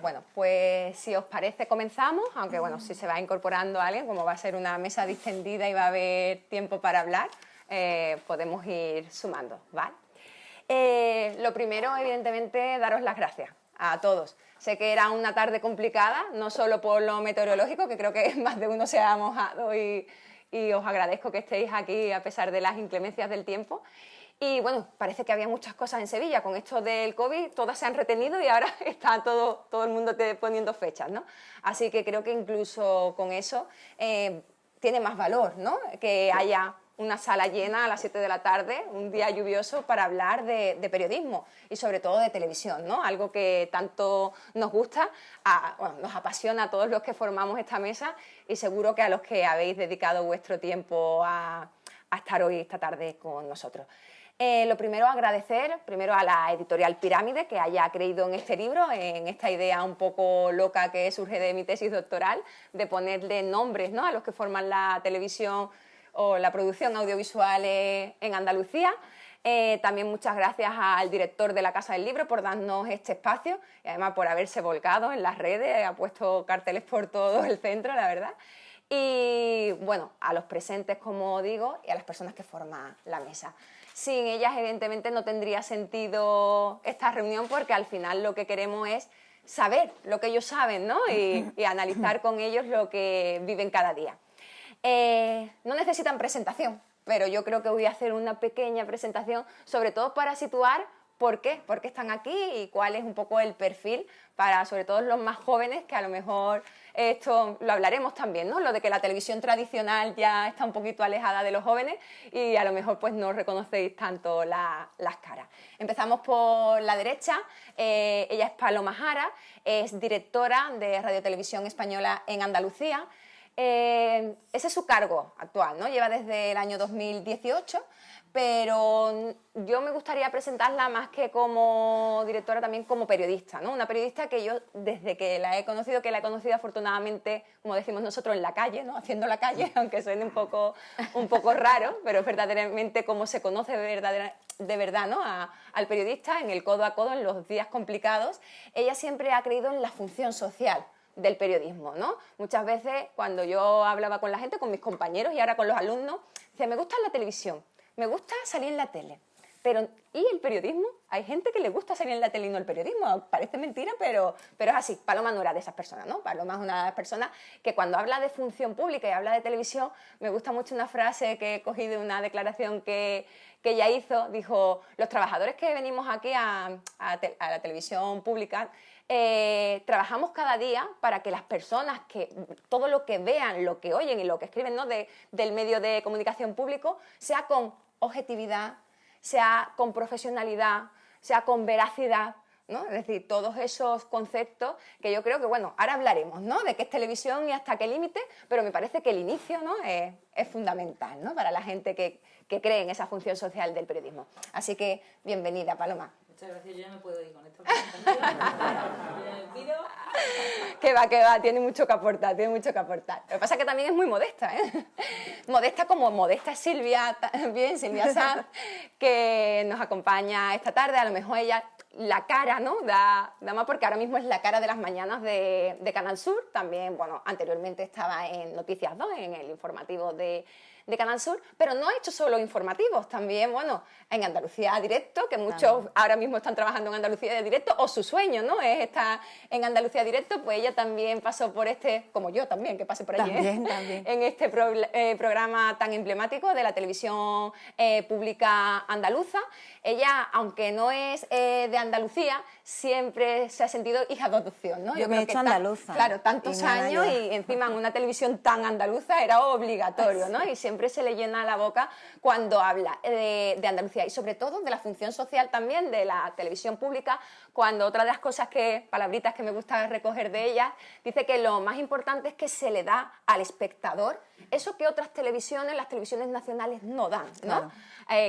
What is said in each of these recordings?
Bueno, pues si os parece comenzamos, aunque bueno, si se va incorporando alguien, como va a ser una mesa distendida y va a haber tiempo para hablar, podemos ir sumando, ¿vale? Lo primero, evidentemente, daros las gracias a todos. Sé que era una tarde complicada, no solo por lo meteorológico, que creo que más de uno se ha mojado y os agradezco que estéis aquí a pesar de las inclemencias del tiempo. Y bueno, parece que había muchas cosas en Sevilla, con esto del COVID, todas se han retenido y ahora está todo el mundo poniendo fechas, ¿no? Así que creo que incluso con eso tiene más valor, ¿no? Que haya una sala llena a las 7 de la tarde, un día lluvioso, para hablar de periodismo y sobre todo de televisión, ¿no? Algo que tanto nos gusta, bueno, nos apasiona a todos los que formamos esta mesa y seguro que a los que habéis dedicado vuestro tiempo a estar hoy, esta tarde, con nosotros. Lo primero, agradecer primero a la editorial Pirámide que haya creído en este libro, en esta idea un poco loca que surge de mi tesis doctoral, de ponerle nombres, ¿no?, a los que forman la televisión o la producción audiovisual en Andalucía. También muchas gracias al director de la Casa del Libro por darnos este espacio y además por haberse volcado en las redes, ha puesto carteles por todo el centro, la verdad. Y bueno, a los presentes, como digo, y a las personas que forman la mesa. Sin ellas, evidentemente, no tendría sentido esta reunión porque al final lo que queremos es saber lo que ellos saben, ¿no? Y analizar con ellos lo que viven cada día. No necesitan presentación, pero yo creo que voy a hacer una pequeña presentación, sobre todo para situar por qué están aquí y cuál es un poco el perfil para, sobre todo, los más jóvenes, que a lo mejor esto lo hablaremos también, ¿no? Lo de que la televisión tradicional ya está un poquito alejada de los jóvenes y a lo mejor pues no reconocéis tanto las caras. Empezamos por la derecha. Ella es Paloma Jara, es directora de Radio Televisión Española en Andalucía. Ese es su cargo actual, ¿no? Lleva desde el año 2018, pero yo me gustaría presentarla más que como directora, también como periodista, ¿no? Una periodista que yo, desde que la he conocido afortunadamente, como decimos nosotros, en la calle, ¿no? Haciendo la calle, aunque suene un poco raro, pero es verdaderamente como se conoce de verdad, ¿no? Al periodista, en el codo a codo, en los días complicados. Ella siempre ha creído en la función social del periodismo, ¿no? Muchas veces cuando yo hablaba con la gente, con mis compañeros y ahora con los alumnos, decía, me gusta la televisión, me gusta salir en la tele, pero ¿y el periodismo? Hay gente que le gusta salir en la tele y no el periodismo, parece mentira, pero es así. Paloma no era de esas personas, ¿no? Paloma es una de las personas que cuando habla de función pública y habla de televisión, me gusta mucho una frase que he cogido de una declaración que ella hizo, dijo, los trabajadores que venimos aquí a la televisión pública, trabajamos cada día para que las personas, que todo lo que vean, lo que oyen y lo que escriben, ¿no?, del medio de comunicación público, sea con objetividad, sea con profesionalidad, sea con veracidad, ¿no? Es decir, todos esos conceptos que yo creo que, bueno, ahora hablaremos, ¿no?, de qué es televisión y hasta qué límite, pero me parece que el inicio, ¿no?, es fundamental, ¿no?, para la gente que cree en esa función social del periodismo. Así que, bienvenida, Paloma. Muchas gracias, yo ya me puedo ir con esta presentación. Que va, tiene mucho que aportar, Lo que pasa es que también es muy modesta, ¿eh? Modesta como modesta es Silvia, también, Silvia Sanz, que nos acompaña esta tarde. A lo mejor ella, la cara, ¿no?, da más, porque ahora mismo es la cara de las mañanas de Canal Sur. También, bueno, anteriormente estaba en Noticias 2, en el informativo de Canal Sur, pero no ha hecho solo informativos, también, bueno, en Andalucía Directo, que muchos ahora mismo están trabajando en Andalucía Directo, o su sueño, ¿no?, es estar en Andalucía Directo. Pues ella también pasó por como yo también, que pasé por allí, también. En este programa tan emblemático de la televisión pública andaluza. Ella, aunque no es de Andalucía, siempre se ha sentido hija de adopción, ¿no? Yo me he hecho andaluza. Claro, tantos años y encima en una televisión tan andaluza era obligatorio, ¿no? Y siempre se le llena la boca cuando habla de Andalucía y sobre todo de la función social también de la televisión pública, cuando otra de las cosas palabritas que me gusta recoger de ella, dice que lo más importante es que se le da al espectador eso que otras televisiones, las televisiones nacionales no dan, ¿no? Claro.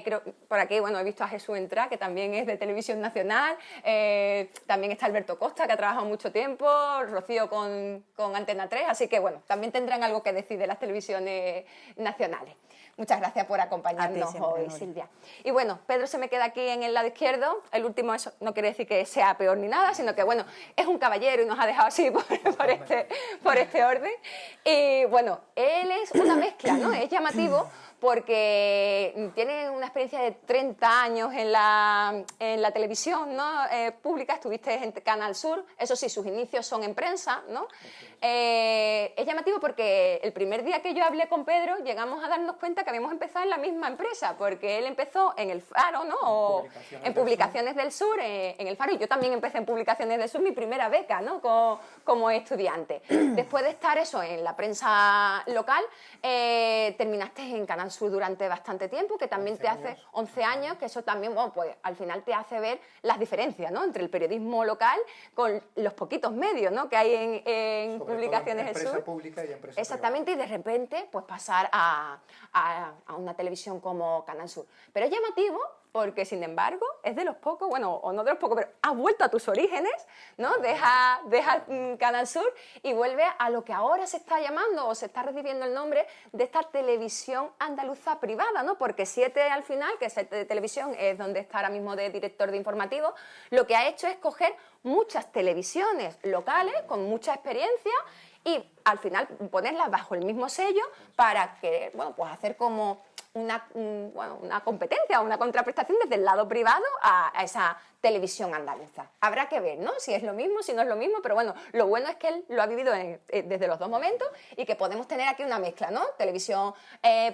Creo, por aquí, bueno, he visto a Jesús entrar, que también es de Televisión Nacional, también está Alberto Costa, que ha trabajado mucho tiempo, Rocío con Antena 3, así que, bueno, también tendrán algo que decir de las televisiones nacionales. Muchas gracias por acompañarnos siempre, hoy, Nuria. Silvia. Y bueno, Pedro se me queda aquí en el lado izquierdo. El último, eso no quiere decir que sea peor ni nada, sino que, bueno, es un caballero y nos ha dejado así por este orden. Y bueno, él es una mezcla, ¿no? Es llamativo porque tiene una experiencia de 30 años en la televisión, ¿no? Pública, estuviste en Canal Sur, eso sí, sus inicios son en prensa, ¿no? Es llamativo porque el primer día que yo hablé con Pedro llegamos a darnos cuenta que habíamos empezado en la misma empresa, porque él empezó en El Faro, ¿no? O en Publicaciones del Sur, en El Faro, y yo también empecé en Publicaciones del Sur, mi primera beca, ¿no? Como estudiante. Después de estar eso en la prensa local, terminaste en Canal Sur durante bastante tiempo, que también te hace 11 años, que eso también, bueno, pues al final te hace ver las diferencias, ¿no? Entre el periodismo local con los poquitos medios, ¿no? Que hay en Publicaciones del Sur. Empresa pública y empresa Exactamente, y de repente pues pasar a una televisión como Canal Sur. Pero es llamativo porque, sin embargo, es de los pocos, bueno, o no de los pocos, pero has vuelto a tus orígenes, ¿no? Deja Canal Sur y vuelve a lo que ahora se está llamando o se está recibiendo el nombre de esta televisión andaluza privada, ¿no? Porque 7 al final, que es de televisión, es donde está ahora mismo de director de informativos, lo que ha hecho es coger muchas televisiones locales con mucha experiencia y al final ponerlas bajo el mismo sello para que, bueno, pues hacer como una competencia, una contraprestación desde el lado privado a esa televisión andaluza. Habrá que ver, ¿no? Si es lo mismo, si no es lo mismo, pero bueno, lo bueno es que él lo ha vivido desde los dos momentos y que podemos tener aquí una mezcla, ¿no? Televisión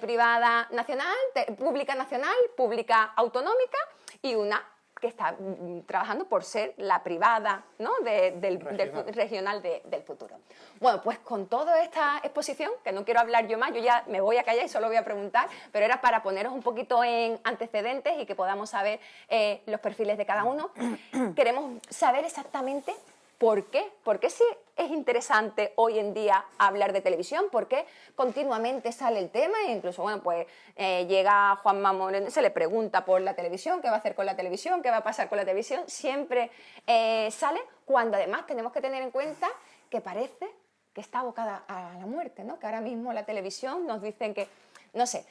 privada nacional, pública nacional, pública autonómica y una que está trabajando por ser la privada, ¿no? del regional del futuro. Bueno, pues con toda esta exposición, que no quiero hablar yo más, yo ya me voy a callar y solo voy a preguntar, pero era para poneros un poquito en antecedentes y que podamos saber los perfiles de cada uno. Queremos saber exactamente ¿por qué? ¿Por qué sí es interesante hoy en día hablar de televisión? ¿Por qué continuamente sale el tema? E incluso, bueno, pues llega Juanma Moreno, se le pregunta por la televisión, qué va a hacer con la televisión, qué va a pasar con la televisión. Siempre sale cuando además tenemos que tener en cuenta que parece que está abocada a la muerte, ¿no? Que ahora mismo la televisión nos dicen que, no sé,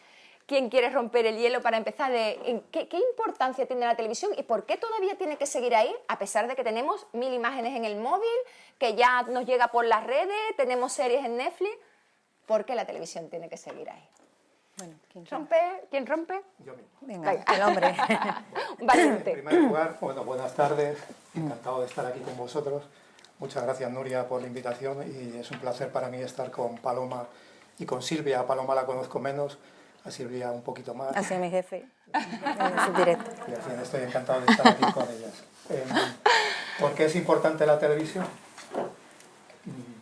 ¿quién quiere romper el hielo para empezar? ¿Qué importancia tiene la televisión y por qué todavía tiene que seguir ahí, a pesar de que tenemos 1000 imágenes en el móvil, que ya nos llega por las redes, tenemos series en Netflix? ¿Por qué la televisión tiene que seguir ahí? Bueno, ¿Quién rompe? Yo mismo. Venga, el hombre. Valiente. En primer lugar, bueno, buenas tardes. Encantado de estar aquí con vosotros. Muchas gracias, Nuria, por la invitación y es un placer para mí estar con Paloma y con Silvia. A Paloma la conozco menos, a Silvia un poquito más. Ha sido mi jefe en su directo. Y al fin estoy encantado de estar aquí con ellas. ¿Por qué es importante la televisión?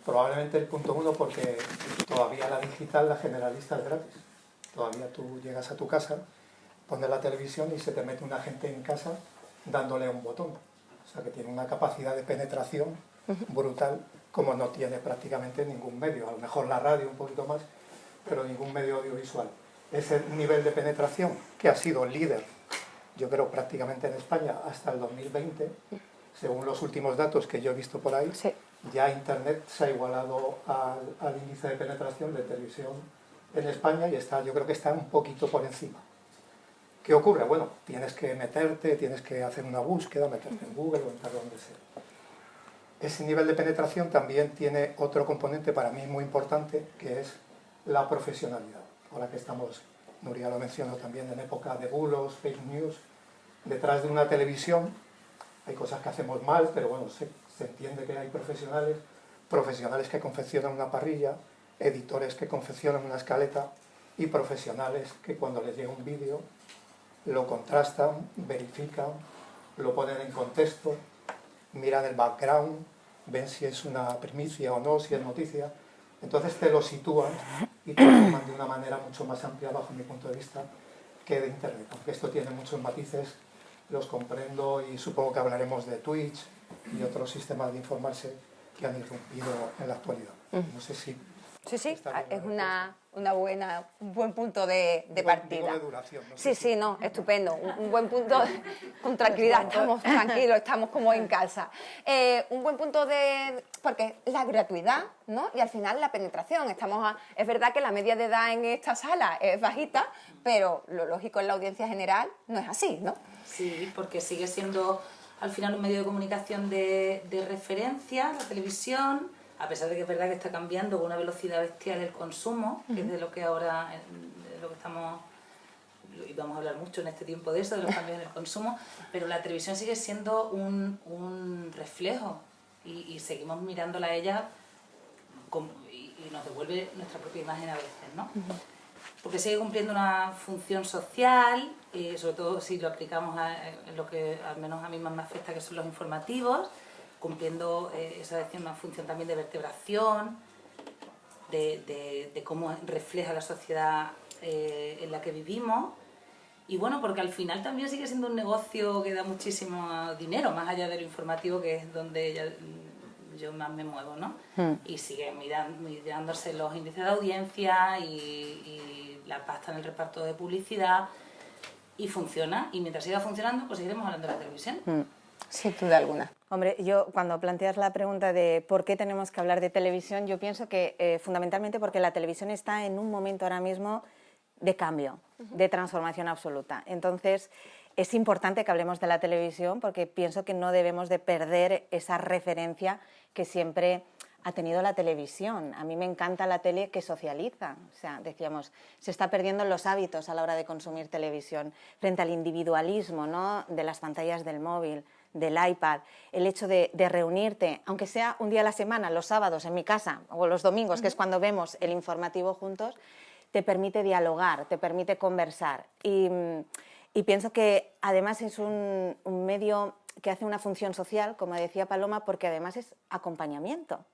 Probablemente el punto 1 porque todavía la digital, la generalista es gratis. Todavía tú llegas a tu casa, pones la televisión y se te mete una gente en casa dándole un botón. O sea que tiene una capacidad de penetración brutal como no tiene prácticamente ningún medio. A lo mejor la radio un poquito más, pero ningún medio audiovisual. Ese nivel de penetración que ha sido líder, yo creo prácticamente en España hasta el 2020, según los últimos datos que yo he visto por ahí, Sí. ya Internet se ha igualado al índice de penetración de televisión en España y yo creo que está un poquito por encima. ¿Qué ocurre? Bueno, tienes que meterte, tienes que hacer una búsqueda, meterte en Google o entrar donde sea. Ese nivel de penetración también tiene otro componente para mí muy importante, que es la profesionalidad. Ahora que estamos, Nuria lo mencionó también, en época de bulos, fake news, detrás de una televisión hay cosas que hacemos mal, pero bueno, se entiende que hay profesionales que confeccionan una parrilla, editores que confeccionan una escaleta y profesionales que cuando les llega un vídeo lo contrastan, verifican, lo ponen en contexto, miran el background, ven si es una primicia o no, si es noticia. Entonces te lo sitúan y te lo toman de una manera mucho más amplia, bajo mi punto de vista, que de Internet. Aunque esto tiene muchos matices, los comprendo y supongo que hablaremos de Twitch y otros sistemas de informarse que han irrumpido en la actualidad. No sé si... Sí, está bien es la un buen punto de partida. Digo de duración, no Sí, sé sí, no, estupendo. Un buen punto con tranquilidad, estamos tranquilos, estamos como en casa. Un buen punto porque la gratuidad, ¿no? Y al final la penetración. Es verdad que la media de edad en esta sala es bajita, pero lo lógico en la audiencia general no es así, ¿no? Sí, porque sigue siendo al final un medio de comunicación de referencia, la televisión, a pesar de que es verdad que está cambiando con una velocidad bestial el consumo, que es de lo que ahora, de lo que estamos, y vamos a hablar mucho en este tiempo de eso, de los cambios en el consumo, pero la televisión sigue siendo un reflejo y seguimos mirándola a ella y nos devuelve nuestra propia imagen a veces, ¿no? Porque sigue cumpliendo una función social, sobre todo si lo aplicamos en lo que al menos a mí más me afecta, que son los informativos, cumpliendo una función también de vertebración, de cómo refleja la sociedad en la que vivimos. Y bueno, porque al final también sigue siendo un negocio que da muchísimo dinero, más allá de lo informativo, que es donde yo más me muevo, ¿no? Y sigue mirándose los índices de audiencia y la pasta en el reparto de publicidad, y funciona, y mientras siga funcionando, pues seguiremos hablando de la televisión. Sin duda alguna. Hombre, yo cuando planteas la pregunta de por qué tenemos que hablar de televisión, yo pienso que fundamentalmente porque la televisión está en un momento ahora mismo de cambio, de transformación absoluta. Entonces, es importante que hablemos de la televisión porque pienso que no debemos de perder esa referencia que siempre ha tenido la televisión. A mí me encanta la tele que socializa. O sea, decíamos, se está perdiendo los hábitos a la hora de consumir televisión frente al individualismo, ¿no?, de las pantallas del móvil, del iPad, el hecho de reunirte, aunque sea un día a la semana, los sábados en mi casa o los domingos, que es cuando vemos el informativo juntos, te permite dialogar, te permite conversar. Y pienso que además es un medio que hace una función social, como decía Paloma, porque además es acompañamiento.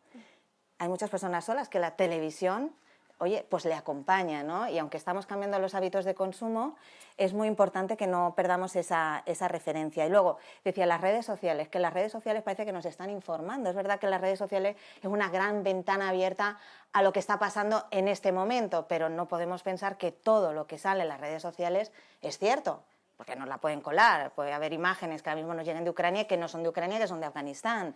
Hay muchas personas solas que la televisión, oye, pues le acompaña, ¿no? Y aunque estamos cambiando los hábitos de consumo, es muy importante que no perdamos esa referencia. Y luego, decía, las redes sociales, que las redes sociales parece que nos están informando. Es verdad que las redes sociales es una gran ventana abierta a lo que está pasando en este momento, pero no podemos pensar que todo lo que sale en las redes sociales es cierto, porque nos la pueden colar. Puede haber imágenes que ahora mismo nos lleguen de Ucrania que no son de Ucrania, que son de Afganistán.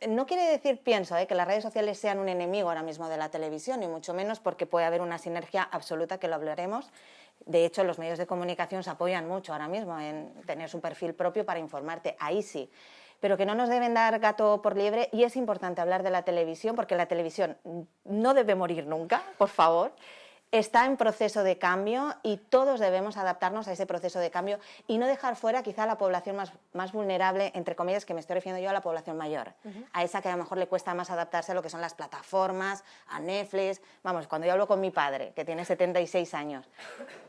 No quiere decir, pienso, que las redes sociales sean un enemigo ahora mismo de la televisión, ni mucho menos, porque puede haber una sinergia absoluta, que lo hablaremos. De hecho, los medios de comunicación se apoyan mucho ahora mismo en tener su perfil propio para informarte, ahí sí. Pero que no nos deben dar gato por liebre, y es importante hablar de la televisión, porque la televisión no debe morir nunca, por favor. Está en proceso de cambio y todos debemos adaptarnos a ese proceso de cambio y no dejar fuera quizá a la población más vulnerable, entre comillas, que me estoy refiriendo yo a la población mayor, a esa que a lo mejor le cuesta más adaptarse a lo que son las plataformas, a Netflix. Vamos, cuando yo hablo con mi padre, que tiene 76 años,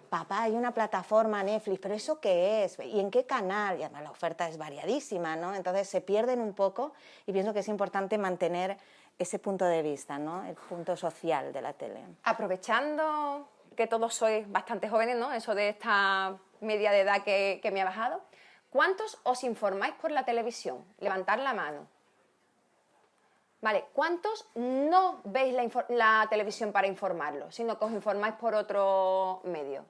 papá, hay una plataforma Netflix, ¿pero eso qué es? ¿Y en qué canal? Y además la oferta es variadísima, ¿no? Entonces se pierden un poco y pienso que es importante mantener ese punto de vista, ¿no?, el punto social de la tele. Aprovechando que todos sois bastante jóvenes, ¿no?, eso de esta media de edad que me ha bajado, ¿cuántos os informáis por la televisión? Levantad la mano. Vale, ¿cuántos no veis la televisión para informarlo, sino que os informáis por otro medio?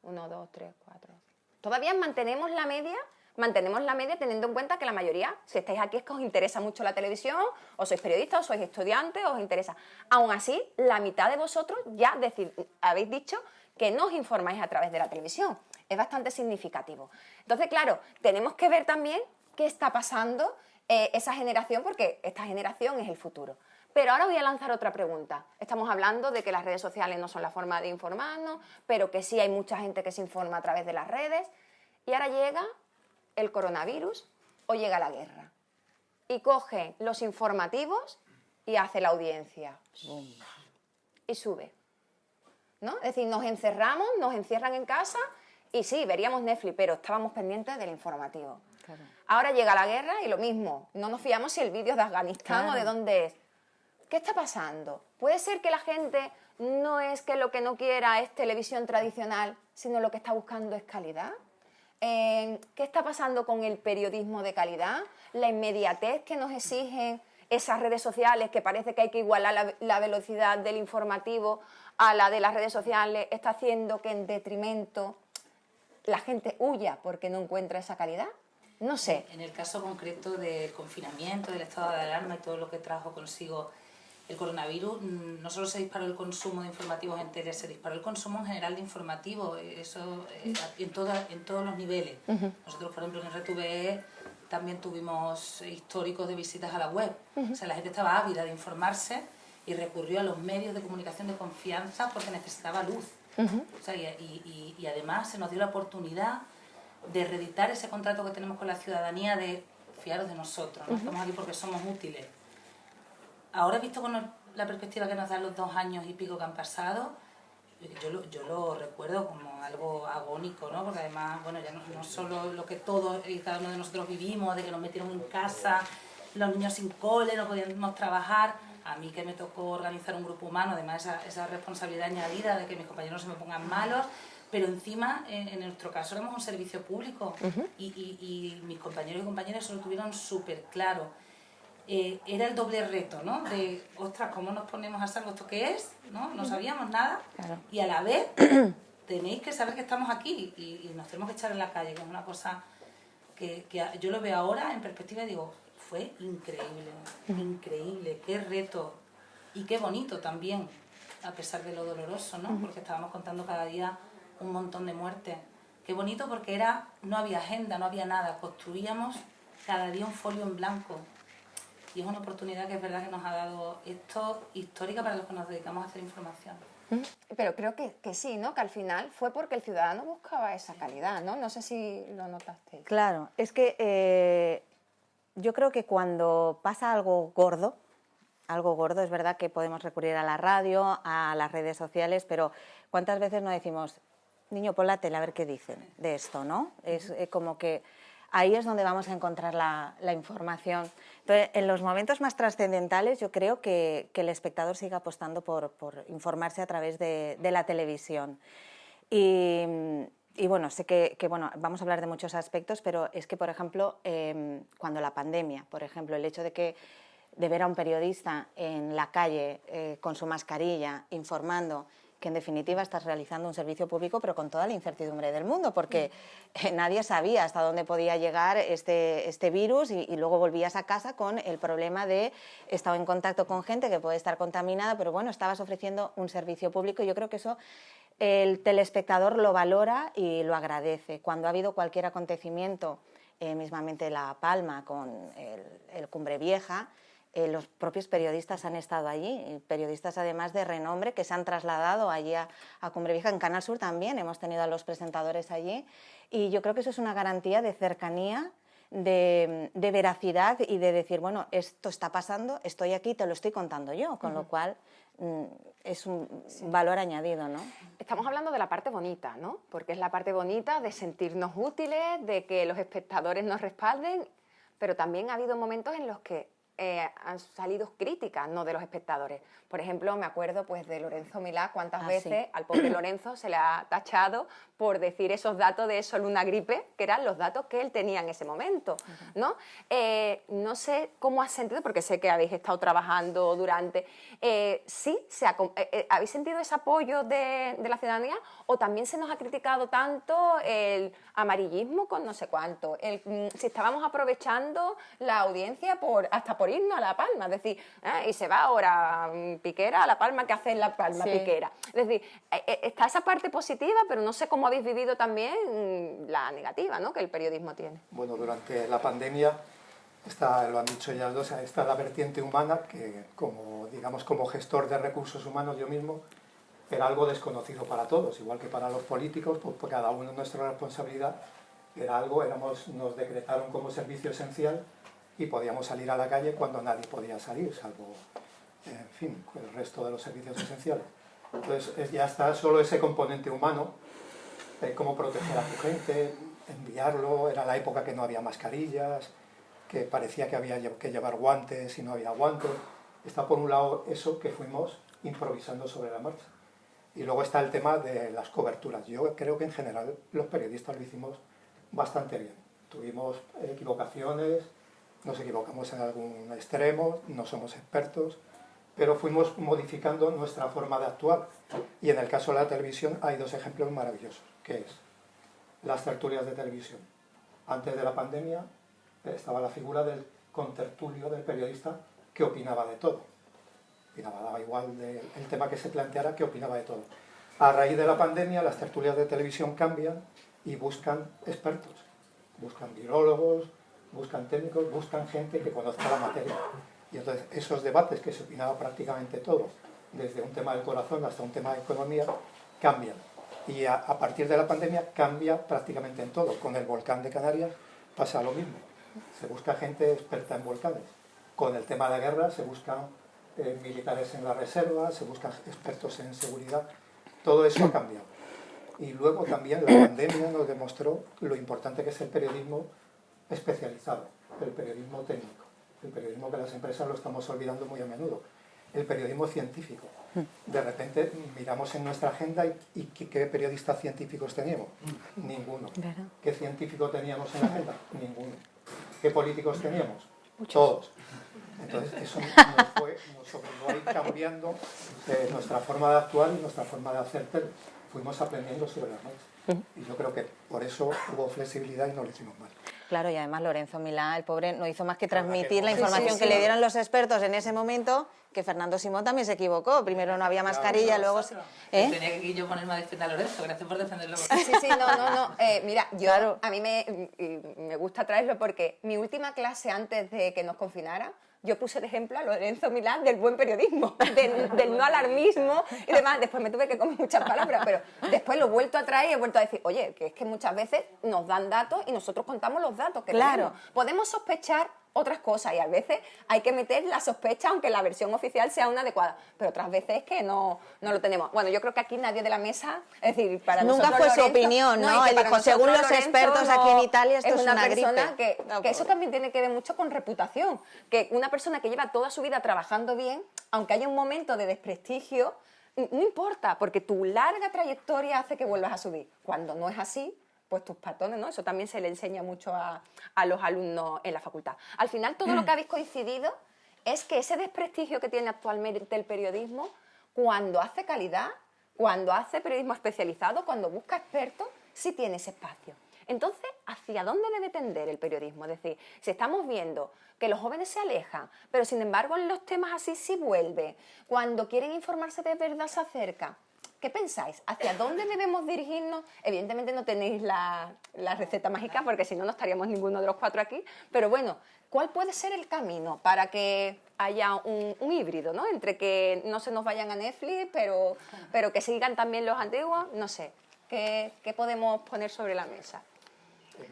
1, 2, 3, 4. ¿Todavía mantenemos la media? Mantenemos la media teniendo en cuenta que la mayoría, si estáis aquí, es que os interesa mucho la televisión, o sois periodistas, o sois estudiantes, os interesa. Aún así, la mitad de vosotros ya habéis dicho que no os informáis a través de la televisión. Es bastante significativo. Entonces, claro, tenemos que ver también qué está pasando esa generación, porque esta generación es el futuro. Pero ahora voy a lanzar otra pregunta. Estamos hablando de que las redes sociales no son la forma de informarnos, pero que sí hay mucha gente que se informa a través de las redes. Y ahora llega el coronavirus o llega la guerra y coge los informativos y hace la audiencia y sube, ¿no? Es decir, nos encerramos, nos encierran en casa y sí, veríamos Netflix, pero estábamos pendientes del informativo. Claro. Ahora llega la guerra y lo mismo, no nos fiamos si el vídeo es de Afganistán o de dónde es. ¿Qué está pasando? Puede ser que la gente no es que lo que no quiera es televisión tradicional, sino lo que está buscando es calidad. ¿Qué está pasando con el periodismo de calidad? La inmediatez que nos exigen esas redes sociales, que parece que hay que igualar la velocidad del informativo a la de las redes sociales, está haciendo que en detrimento la gente huya porque no encuentra esa calidad? No sé. En el caso concreto del confinamiento, del estado de alarma y todo lo que trajo consigo el coronavirus, no solo se disparó el consumo de informativos en tele, se disparó el consumo en general de informativos, eso en todos los niveles. Nosotros, por ejemplo, en RTVE también tuvimos históricos de visitas a la web. O sea, la gente estaba ávida de informarse y recurrió a los medios de comunicación de confianza porque necesitaba luz. O sea, y además se nos dio la oportunidad de reeditar ese contrato que tenemos con la ciudadanía de fiaros de nosotros, ¿no? Estamos aquí porque somos útiles. Ahora, visto con la perspectiva que nos dan los 2 años y pico que han pasado, yo lo recuerdo como algo agónico, ¿no? Porque además, bueno, ya no solo lo que todos y cada uno de nosotros vivimos, de que nos metieron en casa, los niños sin cole, no podíamos trabajar. A mí que me tocó organizar un grupo humano, además esa responsabilidad añadida de que mis compañeros no se me pongan malos, pero encima, en nuestro caso, éramos un servicio público y mis compañeros y compañeras eso lo tuvieron súper claro. Era el doble reto, ¿no? De, ostras, ¿cómo nos ponemos a salvo esto que es? No sabíamos nada. Claro. Y a la vez tenéis que saber que estamos aquí y nos tenemos que echar en la calle, que es una cosa que yo lo veo ahora en perspectiva y digo, fue increíble, increíble, qué reto y qué bonito también, a pesar de lo doloroso, ¿no? Porque estábamos contando cada día un montón de muertes. Qué bonito porque no había agenda, no había nada, construíamos cada día un folio en blanco. Y es una oportunidad que es verdad que nos ha dado esto histórica para los que nos dedicamos a hacer información. Pero creo que sí, ¿no? Que al final fue porque el ciudadano buscaba esa calidad, ¿no? No sé si lo notasteis. Claro, es que yo creo que cuando pasa algo gordo, es verdad que podemos recurrir a la radio, a las redes sociales, pero ¿cuántas veces no decimos, niño, pon la tele a ver qué dicen de esto, ¿no? Es como que ahí es donde vamos a encontrar la información. Entonces, en los momentos más trascendentales yo creo que el espectador sigue apostando por informarse a través de la televisión. Y bueno, sé que bueno, vamos a hablar de muchos aspectos, pero es que, por ejemplo, cuando la pandemia, por ejemplo, el hecho de ver a un periodista en la calle con su mascarilla informando que en definitiva estás realizando un servicio público, pero con toda la incertidumbre del mundo, porque nadie sabía hasta dónde podía llegar este virus y luego volvías a casa con el problema de estado en contacto con gente que puede estar contaminada, pero bueno, estabas ofreciendo un servicio público y yo creo que eso el telespectador lo valora y lo agradece. Cuando ha habido cualquier acontecimiento, mismamente La Palma con el Cumbre Vieja, los propios periodistas han estado allí, periodistas además de renombre que se han trasladado allí a Cumbre Vieja. En Canal Sur también hemos tenido a los presentadores allí y yo creo que eso es una garantía de cercanía, de veracidad y de decir, bueno, esto está pasando, estoy aquí, te lo estoy contando yo, con lo cual es un valor añadido, ¿no? Estamos hablando de la parte bonita, ¿no? Porque es la parte bonita de sentirnos útiles, de que los espectadores nos respalden, pero también ha habido momentos en los que han salido críticas, no de los espectadores. Por ejemplo, me acuerdo pues de Lorenzo Milá, cuántas veces al pobre Lorenzo se le ha tachado por decir esos datos de solo una gripe, que eran los datos que él tenía en ese momento, ¿no? No sé cómo has sentido, porque sé que habéis estado trabajando durante... ¿Sí? ¿Habéis sentido ese apoyo de la ciudadanía? ¿O también se nos ha criticado tanto el amarillismo con no sé cuánto? Si estábamos aprovechando la audiencia hasta por irnos a La Palma, es decir, y se va ahora Piquera a La Palma, ¿qué hace en La Palma Piquera? Es decir, está esa parte positiva, pero no sé cómo habéis vivido también la negativa, ¿no?, que el periodismo tiene. Bueno, durante la pandemia, lo han dicho ya dos, está la vertiente humana, que como gestor de recursos humanos yo mismo, era algo desconocido para todos, igual que para los políticos, pues cada uno nuestra responsabilidad era algo, nos decretaron como servicio esencial y podíamos salir a la calle cuando nadie podía salir, salvo, en fin, el resto de los servicios esenciales. Entonces ya está solo ese componente humano, cómo proteger a tu gente, enviarlo, era la época que no había mascarillas, que parecía que había que llevar guantes y no había guantes. Está por un lado eso que fuimos improvisando sobre la marcha. Y luego está el tema de las coberturas. Yo creo que en general los periodistas lo hicimos bastante bien. Tuvimos equivocaciones, nos equivocamos en algún extremo, no somos expertos, pero fuimos modificando nuestra forma de actuar. Y en el caso de la televisión hay dos ejemplos maravillosos, que es las tertulias de televisión. Antes de la pandemia estaba la figura del contertulio, del periodista, que opinaba de todo. Daba igual el tema que se planteara, que opinaba de todo. A raíz de la pandemia, las tertulias de televisión cambian y buscan expertos. Buscan virólogos, buscan técnicos, buscan gente que conozca la materia. Y entonces esos debates que se opinaba prácticamente todo, desde un tema del corazón hasta un tema de economía, cambian. Y a partir de la pandemia cambia prácticamente en todo. Con el volcán de Canarias pasa lo mismo. Se busca gente experta en volcanes. Con el tema de guerra se buscan militares en la reserva, se buscan expertos en seguridad. Todo eso ha cambiado. Y luego también la pandemia nos demostró lo importante que es el periodismo especializado, el periodismo técnico, el periodismo que las empresas lo estamos olvidando muy a menudo, el periodismo científico. De repente miramos en nuestra agenda y ¿qué periodistas científicos teníamos? Ninguno. ¿Qué científico teníamos en la agenda? Ninguno. ¿Qué políticos teníamos? Todos. Entonces eso nos obligó a ir cambiando nuestra forma de actuar y nuestra forma de hacer tele. Fuimos aprendiendo sobre las marchas. Y yo creo que por eso hubo flexibilidad y no lo hicimos mal. Claro, y además Lorenzo Milá, el pobre, no hizo más que transmitir la información que le dieron los expertos en ese momento, que Fernando Simón también se equivocó. Primero no había mascarilla, luego... Tenía que yo ponerme a defender a Lorenzo, gracias por defenderlo. Sí, no. Mira, a mí me gusta traerlo porque mi última clase antes de que nos confinara, yo puse de ejemplo a Lorenzo Milá del buen periodismo, del no alarmismo y demás. Después me tuve que comer muchas palabras, pero después lo he vuelto a traer y he vuelto a decir, oye, que es que muchas veces nos dan datos y nosotros contamos los datos que tenemos. Podemos sospechar otras cosas y a veces hay que meter la sospecha aunque la versión oficial sea una adecuada, pero otras veces es que no lo tenemos. Bueno, yo creo que aquí nadie de la mesa, es decir, para nunca fue Lorenzo, su opinión, ¿no? Él dijo, según los expertos aquí en Italia esto es una persona gripe. que eso también tiene que ver mucho con reputación, que una persona que lleva toda su vida trabajando bien, aunque haya un momento de desprestigio, no importa, porque tu larga trayectoria hace que vuelvas a subir. Cuando no es así, pues tus patrones, ¿no? Eso también se le enseña mucho a los alumnos en la facultad. Al final, todo lo que habéis coincidido es que ese desprestigio que tiene actualmente el periodismo, cuando hace calidad, cuando hace periodismo especializado, cuando busca expertos, sí tiene ese espacio. Entonces, ¿hacia dónde debe tender el periodismo? Es decir, si estamos viendo que los jóvenes se alejan, pero sin embargo en los temas así sí vuelve, cuando quieren informarse de verdad se acerca. ¿Qué pensáis? ¿Hacia dónde debemos dirigirnos? Evidentemente no tenéis la receta mágica porque si no, no estaríamos ninguno de los cuatro aquí. Pero bueno, ¿cuál puede ser el camino para que haya un híbrido, ¿no? Entre que no se nos vayan a Netflix, pero que sigan también los antiguos? No sé. ¿Qué podemos poner sobre la mesa?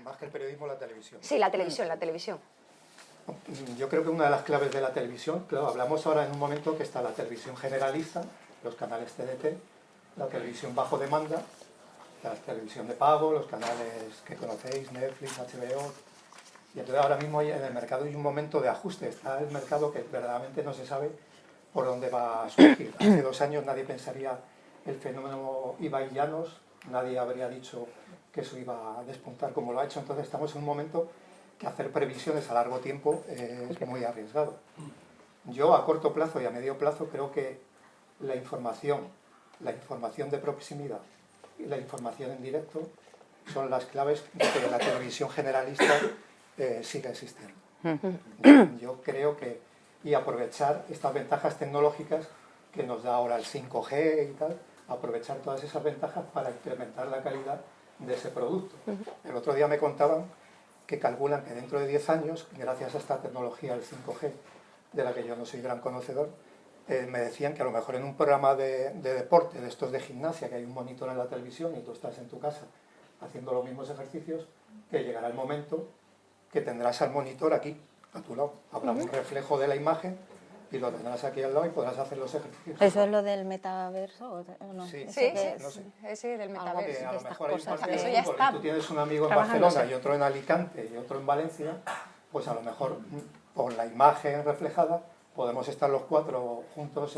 Más que el periodismo, la televisión. Sí, la televisión. Yo creo que una de las claves de la televisión, claro, hablamos ahora en un momento que está la televisión generalista, los canales TDT, la televisión bajo demanda, la televisión de pago, los canales que conocéis, Netflix, HBO. Y entonces ahora mismo en el mercado hay un momento de ajuste. Está el mercado que verdaderamente no se sabe por dónde va a surgir. Hace 2 años nadie pensaría el fenómeno Ibai Llanos, nadie habría dicho que eso iba a despuntar como lo ha hecho. Entonces estamos en un momento que hacer previsiones a largo tiempo es muy arriesgado. Yo a corto plazo y a medio plazo creo que la información de proximidad y la información en directo son las claves de que la televisión generalista siga existiendo. Yo creo que, y aprovechar estas ventajas tecnológicas que nos da ahora el 5G y tal, aprovechar todas esas ventajas para incrementar la calidad de ese producto. El otro día me contaban que calculan que dentro de 10 años, gracias a esta tecnología, el 5G, de la que yo no soy gran conocedor, me decían que a lo mejor en un programa de deporte, de estos de gimnasia, que hay un monitor en la televisión y tú estás en tu casa haciendo los mismos ejercicios, que llegará el momento que tendrás al monitor aquí, a tu lado. Habrá un reflejo de la imagen y lo tendrás aquí al lado y podrás hacer los ejercicios. ¿Eso es lo del metaverso o no? Sí, Sí, no sé. Sí, del metaverso. Que a lo mejor hay un cosas. partido Eso de ya fútbol está y tú tienes un amigo en trabajándose. Barcelona y otro en Alicante y otro en Valencia, pues a lo mejor por la imagen reflejada podemos estar los 4 juntos,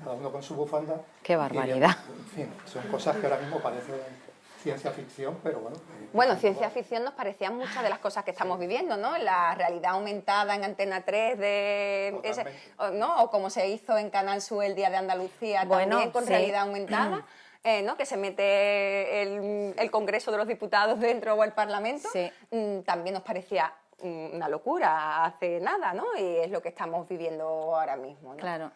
cada uno con su bufanda. Qué barbaridad. En fin, son cosas que ahora mismo parecen ciencia ficción, pero bueno. Bueno, ciencia ficción nos parecían muchas de las cosas que estamos viviendo, ¿no? La realidad aumentada en Antena 3, ¿no? O como se hizo en Canal Sur el Día de Andalucía, Bueno, también con sí. realidad aumentada, ¿no? Que se mete el Congreso de los Diputados dentro o el Parlamento. Sí. También nos parecía una locura hace nada, ¿no? Y es lo que estamos viviendo ahora mismo, ¿no? Claro.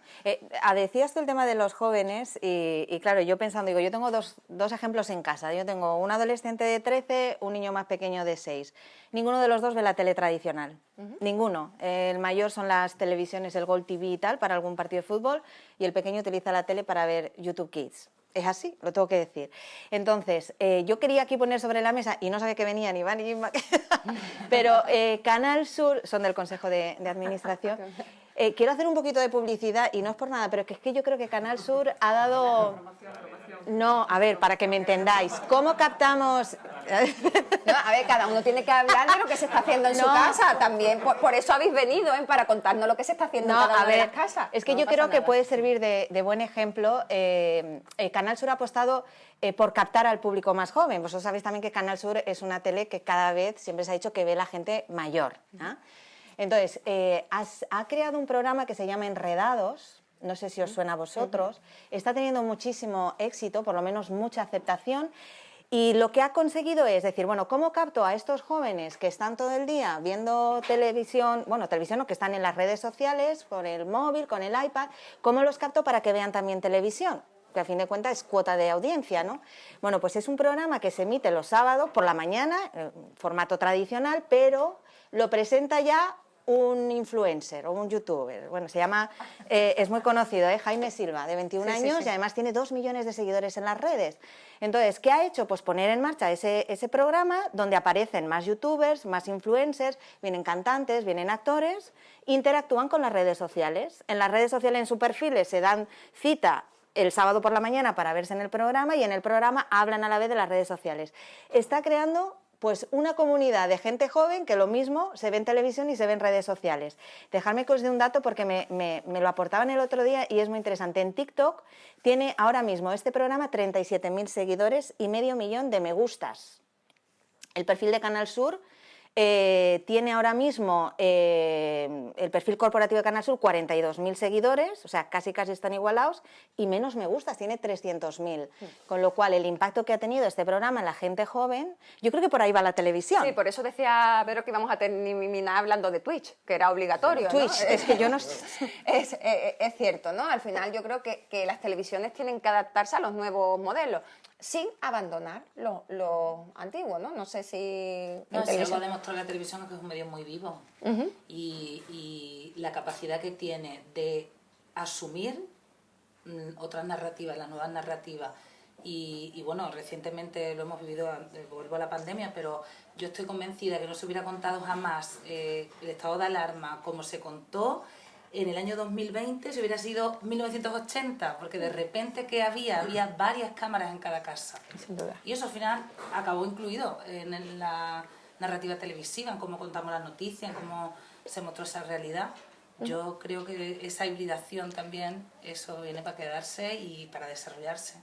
Decías tú el tema de los jóvenes y claro, yo pensando, digo, yo tengo dos ejemplos en casa. Yo tengo un adolescente de 13, un niño más pequeño de 6. Ninguno de los dos ve la tele tradicional. Ninguno. El mayor son las televisiones, el Gol TV y tal, para algún partido de fútbol, y el pequeño utiliza la tele para ver YouTube Kids. Es así, lo tengo que decir. Entonces, yo quería aquí poner sobre la mesa, y no sabía que venían Iván y Isma, pero Canal Sur, son del Consejo de Administración, quiero hacer un poquito de publicidad, y no es por nada, pero es que yo creo que Canal Sur ha dado... No, a ver, para que me entendáis, ¿cómo captamos...? No, a ver, cada uno tiene que hablar de lo que se está haciendo en su casa. También, por eso habéis venido, para contarnos lo que se está haciendo en cada una de las casas. Es que No yo pasa creo que nada. puede servir de buen ejemplo. Canal Sur ha apostado por captar al público más joven. Vosotros sabéis también que Canal Sur es una tele que cada vez siempre se ha dicho que ve la gente mayor, ¿no? Entonces, ha creado un programa que se llama Enredados. No sé si os suena a vosotros. Está teniendo muchísimo éxito, por lo menos mucha aceptación. Y lo que ha conseguido es decir, bueno, ¿cómo capto a estos jóvenes que están todo el día viendo televisión, bueno, televisión o que están en las redes sociales, con el móvil, con el iPad, cómo los capto para que vean también televisión? Que a fin de cuentas es cuota de audiencia, ¿no? Bueno, pues es un programa que se emite los sábados por la mañana, formato tradicional, pero lo presenta ya un influencer o un youtuber, bueno, se llama, es muy conocido, Jaime Silva, de 21 años, y además tiene 2 millones de seguidores en las redes. Entonces, ¿qué ha hecho? Pues poner en marcha ese programa donde aparecen más youtubers, más influencers, vienen cantantes, vienen actores, interactúan con las redes sociales. En las redes sociales, en sus perfiles, se dan cita el sábado por la mañana para verse en el programa, y en el programa hablan a la vez de las redes sociales. Está creando pues una comunidad de gente joven que lo mismo se ve en televisión y se ve en redes sociales. Dejadme que os dé un dato porque me lo aportaban el otro día y es muy interesante. En TikTok tiene ahora mismo este programa 37.000 seguidores y 500.000 de me gustas. El perfil de Canal Sur tiene ahora mismo el perfil corporativo de Canal Sur 42.000 seguidores, o sea, casi están igualados, y menos me gustas, tiene 300.000. Con lo cual, el impacto que ha tenido este programa en la gente joven, yo creo que por ahí va la televisión. Sí, por eso decía Pedro que íbamos a terminar hablando de Twitch, que era obligatorio, ¿no? Twitch, es que yo no... Es cierto, ¿no? Al final yo creo que las televisiones tienen que adaptarse a los nuevos modelos, sin abandonar lo antiguo, ¿no? No sé si... No, si algo ha demostrado la televisión es que es un medio muy vivo y la capacidad que tiene de asumir otras narrativas, las nuevas narrativas. Y bueno, recientemente lo hemos vivido, vuelvo a la pandemia, pero yo estoy convencida que no se hubiera contado jamás el estado de alarma como se contó en el año 2020, si hubiera sido 1980, porque de repente que había varias cámaras en cada casa. Sin duda. Y eso al final acabó incluido en la narrativa televisiva, en cómo contamos las noticias, en cómo se mostró esa realidad. Yo creo que esa hibridación también, eso viene para quedarse y para desarrollarse.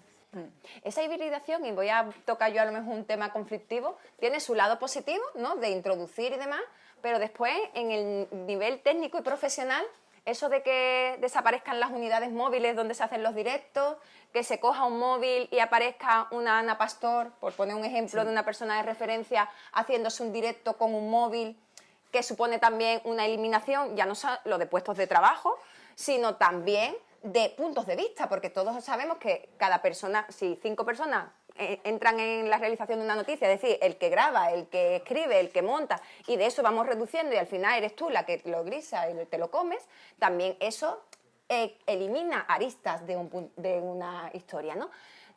Esa hibridación, y voy a tocar yo a lo mejor un tema conflictivo, tiene su lado positivo, ¿no? De introducir y demás, pero después en el nivel técnico y profesional, eso de que desaparezcan las unidades móviles donde se hacen los directos, que se coja un móvil y aparezca una Ana Pastor, por poner un ejemplo de una persona de referencia, haciéndose un directo con un móvil, que supone también una eliminación, ya no solo de puestos de trabajo, sino también de puntos de vista, porque todos sabemos que cada persona, si 5 personas entran en la realización de una noticia, es decir, el que graba, el que escribe, el que monta, y de eso vamos reduciendo y al final eres tú la que lo grisa y te lo comes, también eso elimina aristas de una historia, ¿no?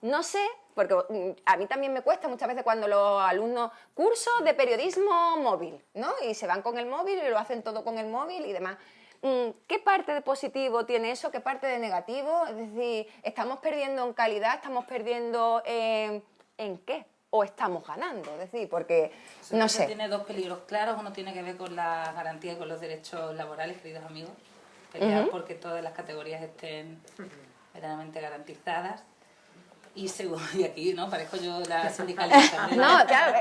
No sé, porque a mí también me cuesta muchas veces cuando los alumnos cursos de periodismo móvil, ¿no? Y se van con el móvil y lo hacen todo con el móvil y demás. ¿Qué parte de positivo tiene eso? ¿Qué parte de negativo? Es decir, ¿estamos perdiendo en calidad? ¿Estamos perdiendo en qué? ¿O estamos ganando? Es decir, porque, no sé. Tiene dos peligros claros. Uno tiene que ver con la garantía y con los derechos laborales, queridos amigos. Pelear porque todas las categorías estén verdaderamente garantizadas. Y aquí, ¿no? Parezco yo la sindicalista. No, claro,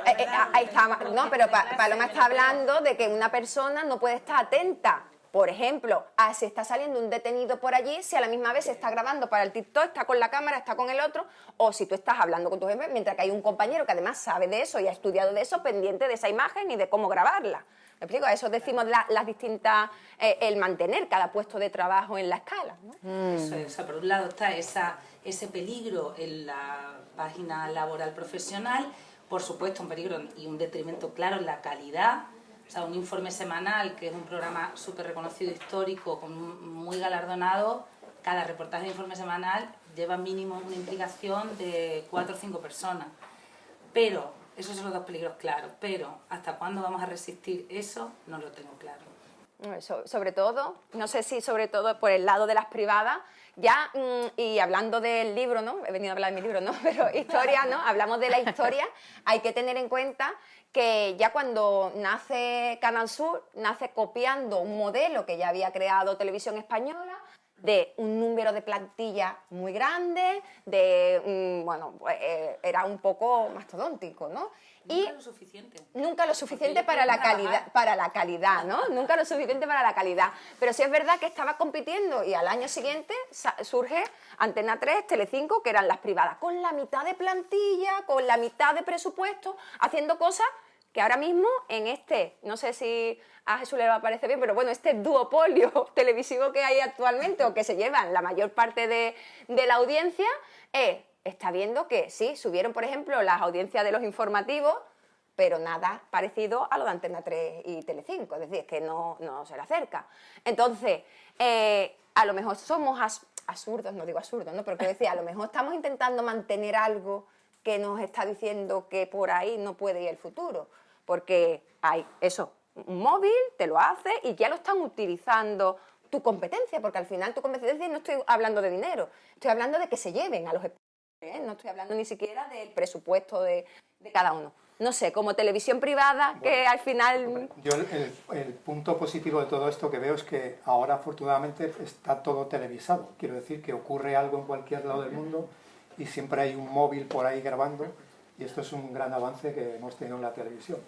ahí está. No, pero Paloma está hablando de que una persona no puede estar atenta, por ejemplo, a si está saliendo un detenido por allí, si a la misma vez se está grabando para el TikTok, está con la cámara, está con el otro, o si tú estás hablando con tu jefe, mientras que hay un compañero que además sabe de eso y ha estudiado de eso, pendiente de esa imagen y de cómo grabarla. ¿Me explico? A eso decimos las distintas, el mantener cada puesto de trabajo en la escala, ¿no? Eso es, o sea, por un lado está ese peligro en la página laboral profesional, por supuesto un peligro y un detrimento claro en la calidad. O sea, un informe semanal, que es un programa súper reconocido, histórico, muy galardonado, cada reportaje de informe semanal lleva mínimo una implicación de 4 o 5 personas. Pero, esos son los dos peligros claros, pero ¿hasta cuándo vamos a resistir eso? No lo tengo claro. Sobre todo, no sé si sobre todo por el lado de las privadas, ya, y hablando del libro, ¿no? He venido a hablar de mi libro, ¿no? Pero historia, ¿no? Hablamos de la historia, hay que tener en cuenta que ya cuando nace Canal Sur, nace copiando un modelo que ya había creado Televisión Española, de un número de plantilla muy grande, bueno, era un poco mastodóntico, ¿no? Nunca lo suficiente. Nunca lo suficiente para la calidad, ¿no? Nunca lo suficiente para la calidad. Pero sí es verdad que estaba compitiendo y al año siguiente surge Antena 3, Telecinco, que eran las privadas, con la mitad de plantilla, con la mitad de presupuesto, haciendo cosas que ahora mismo en no sé si a Jesús le va a parecer bien, pero bueno, este duopolio televisivo que hay actualmente o que se llevan la mayor parte de la audiencia, está viendo que sí, subieron, por ejemplo, las audiencias de los informativos, pero nada parecido a lo de Antena 3 y Telecinco, es decir, es que no se le acerca. Entonces, a lo mejor somos absurdos, no digo absurdos, ¿no? Pero quiero decir, a lo mejor estamos intentando mantener algo que nos está diciendo que por ahí no puede ir el futuro, porque hay eso, un móvil, te lo hace y ya lo están utilizando tu competencia, porque al final tu competencia no estoy hablando de dinero, estoy hablando de que se lleven a los espectadores, no estoy hablando ni siquiera del presupuesto de cada uno. No sé, como televisión privada, bueno, que al final... Yo el punto positivo de todo esto que veo es que ahora afortunadamente está todo televisado, quiero decir que ocurre algo en cualquier lado del mundo y siempre hay un móvil por ahí grabando y esto es un gran avance que hemos tenido en la televisión.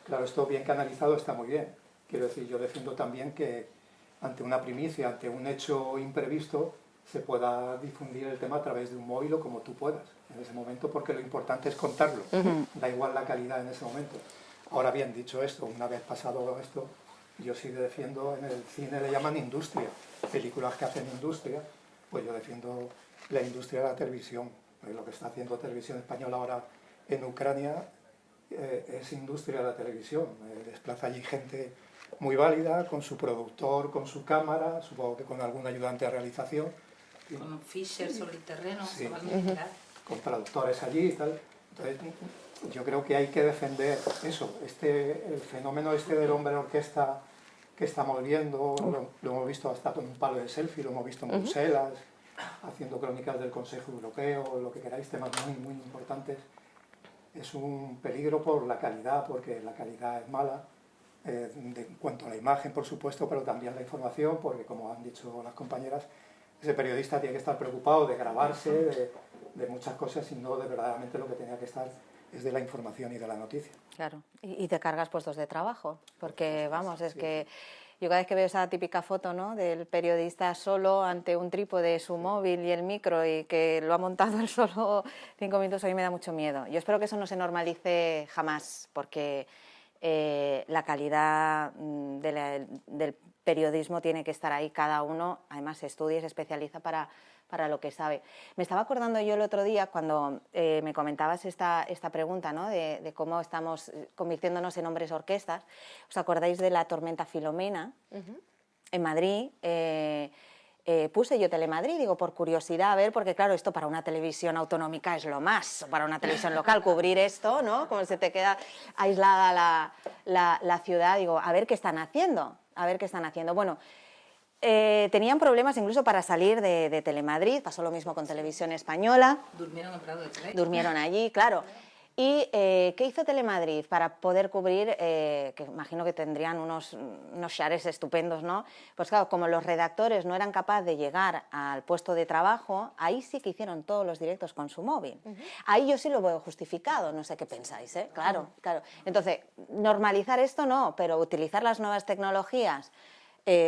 Claro, esto bien canalizado está muy bien. Quiero decir, yo defiendo también que ante una primicia, ante un hecho imprevisto, se pueda difundir el tema a través de un móvil o como tú puedas en ese momento, porque lo importante es contarlo. Da igual la calidad en ese momento. Ahora bien, dicho esto, una vez pasado esto, yo sí defiendo, en el cine le llaman industria, películas que hacen industria, pues yo defiendo la industria de la televisión. Lo que está haciendo Televisión Española ahora en Ucrania es industria de la televisión. Desplaza allí gente muy válida, con su productor, con su cámara, supongo que con algún ayudante de realización. Con un Fisher sobre el terreno, sí, con traductores allí y tal. Entonces, yo creo que hay que defender eso, el fenómeno del hombre orquesta que estamos viendo, lo hemos visto hasta con un palo de selfie, lo hemos visto en Bruselas, haciendo crónicas del Consejo Europeo, lo que queráis, temas muy, muy importantes. Es un peligro por la calidad, porque la calidad es mala, en cuanto a la imagen, por supuesto, pero también la información, porque como han dicho las compañeras, ese periodista tiene que estar preocupado de grabarse, de muchas cosas, y no de verdaderamente lo que tenía que estar es de la información y de la noticia. Claro, y te cargas puestos de trabajo, porque vamos, es que yo cada vez que veo esa típica foto, ¿no?, del periodista solo ante un trípode, su móvil y el micro, y que lo ha montado él solo 5 minutos, a mí me da mucho miedo. Yo espero que eso no se normalice jamás, porque la calidad del periodismo tiene que estar ahí, cada uno además se estudia y se especializa para lo que sabe. Me estaba acordando yo el otro día cuando me comentabas esta pregunta, ¿no?, de cómo estamos convirtiéndonos en hombres orquestas. ¿Os acordáis de la tormenta Filomena? En Madrid? Puse yo Telemadrid, digo, por curiosidad, a ver, porque claro, esto para una televisión autonómica es lo más, para una televisión local, cubrir esto, ¿no?, como se te queda aislada la ciudad, digo, a ver qué están haciendo, Bueno, tenían problemas incluso para salir de Telemadrid, pasó lo mismo con Televisión Española. Durmieron en Prado de Rey. Durmieron allí, claro. ¿Y qué hizo Telemadrid para poder cubrir, que imagino que tendrían unos shares estupendos, ¿no? Pues claro, como los redactores no eran capaces de llegar al puesto de trabajo, ahí sí que hicieron todos los directos con su móvil. Ahí yo sí lo veo justificado, no sé qué pensáis, ¿eh? Claro, claro. Entonces, normalizar esto no, pero utilizar las nuevas tecnologías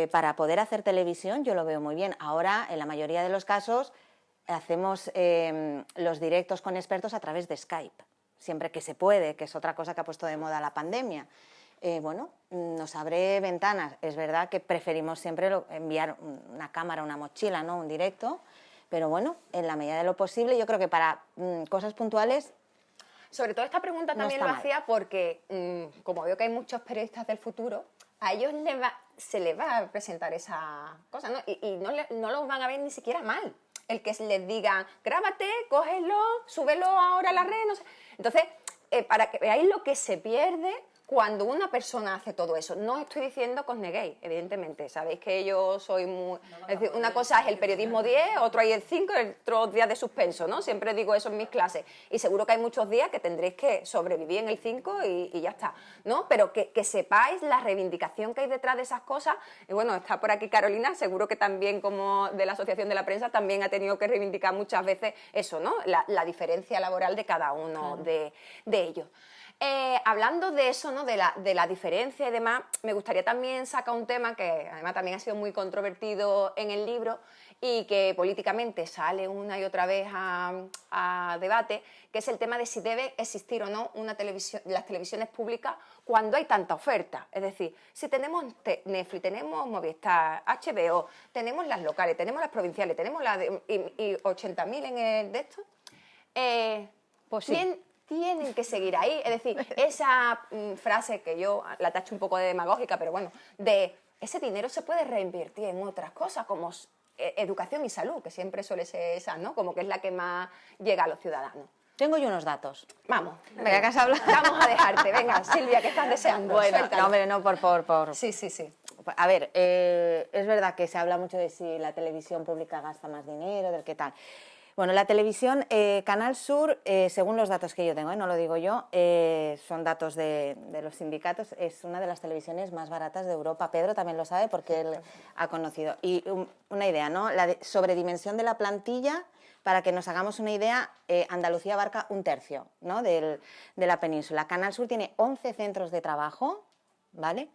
para poder hacer televisión yo lo veo muy bien. Ahora, en la mayoría de los casos, hacemos los directos con expertos a través de Skype. Siempre que se puede, que es otra cosa que ha puesto de moda la pandemia. Bueno, nos abre ventanas. Es verdad que preferimos siempre enviar una cámara, una mochila, ¿no? Un directo, pero bueno, en la medida de lo posible, yo creo que para cosas puntuales... Sobre todo esta pregunta no también está lo mal. hacía porque, como veo que hay muchos periodistas del futuro, a ellos se les va a presentar esa cosa, ¿no? Y no los van a ver ni siquiera mal. El que les digan, grábate, cógelo, súbelo ahora a la red, no sé. Entonces, para que veáis lo que se pierde cuando una persona hace todo eso. No estoy diciendo que os neguéis, evidentemente. Sabéis que yo soy muy... Es decir, una cosa es el periodismo 10, otro hay el 5 y otros días de suspenso, ¿no? Siempre digo eso en mis clases. Y seguro que hay muchos días que tendréis que sobrevivir en el 5 y ya está, ¿no? Pero que sepáis la reivindicación que hay detrás de esas cosas. Y bueno, está por aquí Carolina, seguro que también como de la Asociación de la Prensa también ha tenido que reivindicar muchas veces eso, ¿no? La diferencia laboral de cada uno de ellos. Hablando de eso, ¿no? de la diferencia y demás, me gustaría también sacar un tema que además también ha sido muy controvertido en el libro y que políticamente sale una y otra vez a debate, que es el tema de si debe existir o no las televisiones públicas cuando hay tanta oferta. Es decir, si tenemos Netflix, tenemos Movistar, HBO, tenemos las locales, tenemos las provinciales, tenemos las y 80.000 en el de esto, Pues sí. tienen que seguir ahí. Es decir, esa frase que yo la tacho un poco de demagógica, pero bueno, de ese dinero se puede reinvertir en otras cosas como educación y salud, que siempre suele ser esa, ¿no? Como que es la que más llega a los ciudadanos. Tengo yo unos datos. Vamos, Venga, que has hablado. vamos a dejarte. Venga, Silvia, que estás deseando. Bueno, Suéltalo. no, hombre, no, por... Sí, sí, sí. A ver, es verdad que se habla mucho de si la televisión pública gasta más dinero, del qué tal. Bueno, la televisión, Canal Sur, según los datos que yo tengo, no lo digo yo, son datos de los sindicatos, es una de las televisiones más baratas de Europa. Pedro también lo sabe porque él ha conocido. Y una idea, ¿no? La sobredimensión de la plantilla, para que nos hagamos una idea, Andalucía abarca un tercio, ¿no? de la península. Canal Sur tiene 11 centros de trabajo, ¿vale?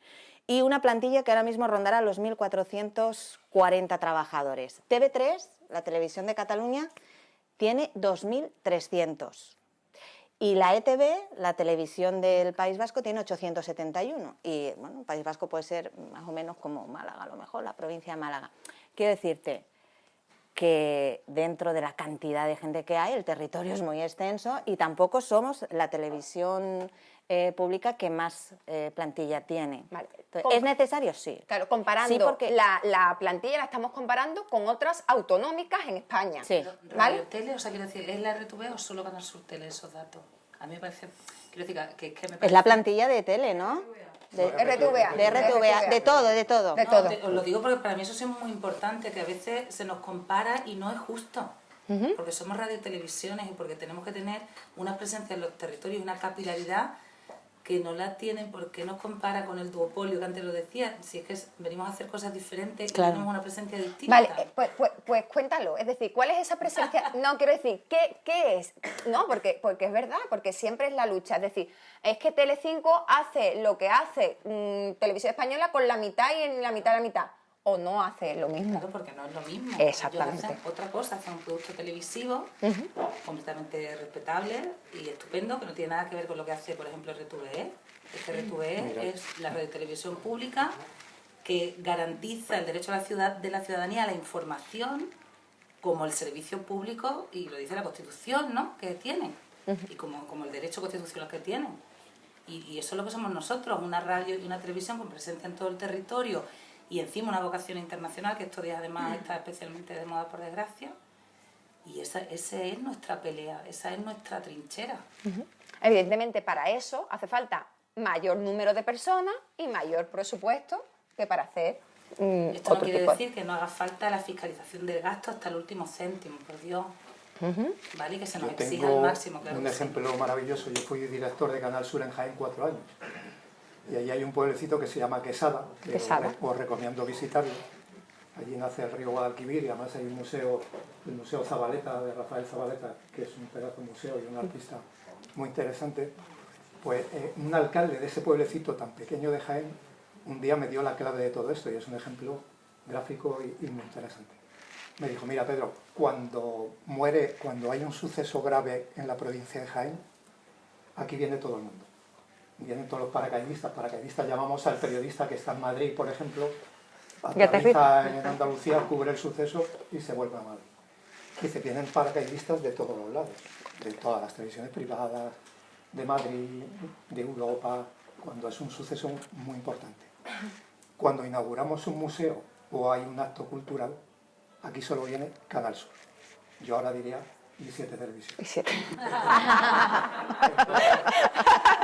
Y una plantilla que ahora mismo rondará los 1.440 trabajadores. TV3, la televisión de Cataluña, tiene 2.300. Y la ETV, la televisión del País Vasco, tiene 871. Y bueno, el País Vasco puede ser más o menos como Málaga, a lo mejor, la provincia de Málaga. Quiero decirte que dentro de la cantidad de gente que hay, el territorio es muy extenso y tampoco somos la televisión pública que más plantilla tiene. Vale. Entonces, ¿es necesario? Sí. Claro, comparando, Sí, porque... la plantilla la estamos comparando con otras autonómicas en España. Sí. ¿Vale? Radio Tele, o sea, quiero decir, ¿es la RTV o solo Canal Sur Tele esos datos? A mí me parece, quiero decir, que me parece... Es la plantilla de tele, ¿no? De RTVA. de RTVA, de todo, de todo. De No, todo. os lo digo porque para mí eso es muy importante, que a veces se nos compara y no es justo. Porque somos radiotelevisiones y porque tenemos que tener una presencia en los territorios y una capilaridad que no la tienen. Porque nos compara con el duopolio que antes lo decía? Si es que venimos a hacer cosas diferentes y Claro. tenemos una presencia distinta. Vale, pues cuéntalo. Es decir, ¿cuál es esa presencia? No, quiero decir, ¿qué es? No, porque es verdad, porque siempre es la lucha. Es decir, es que Telecinco hace lo que hace Televisión Española con la mitad y en la mitad. O no hace lo mismo. Claro, porque no es lo mismo. Exactamente. Ellos hacen otra cosa, hacen un producto televisivo completamente respetable y estupendo, que no tiene nada que ver con lo que hace, por ejemplo, RTVE. RTVE es la radiotelevisión pública que garantiza el derecho de la ciudadanía a la información como el servicio público, y lo dice la Constitución, ¿no?, que tienen, y como el derecho constitucional que tienen. Y eso es lo que somos nosotros, una radio y una televisión con presencia en todo el territorio y encima una vocación internacional, que estos días además está especialmente de moda, por desgracia. Y esa es nuestra pelea, esa es nuestra trinchera. Evidentemente, para eso hace falta mayor número de personas y mayor presupuesto que para hacer Esto no otro quiere tipo. decir que no haga falta la fiscalización del gasto hasta el último céntimo, por Dios. ¿vale? Y que se nos Yo exija al tengo máximo, claro un que sí. ejemplo maravilloso. Yo fui director de Canal Sur en Jaén 4 años. Y allí hay un pueblecito que se llama Quesada, que Quesada. os recomiendo visitarlo. Allí nace el río Guadalquivir y además hay un museo, el Museo Zabaleta, de Rafael Zabaleta, que es un pedazo de museo y un artista muy interesante. Pues un alcalde de ese pueblecito tan pequeño de Jaén un día me dio la clave de todo esto y es un ejemplo gráfico y muy interesante. Me dijo, mira Pedro, cuando hay un suceso grave en la provincia de Jaén, aquí viene todo el mundo. Vienen todos los paracaidistas llamamos al periodista que está en Madrid, por ejemplo, aterriza en Andalucía, cubre el suceso y se vuelve a Madrid. Dice, vienen paracaidistas de todos los lados, de todas las televisiones privadas, de Madrid, de Europa, cuando es un suceso muy importante. Cuando inauguramos un museo o hay un acto cultural, aquí solo viene Canal Sur. Yo ahora diría Y7 Televisión. Y7.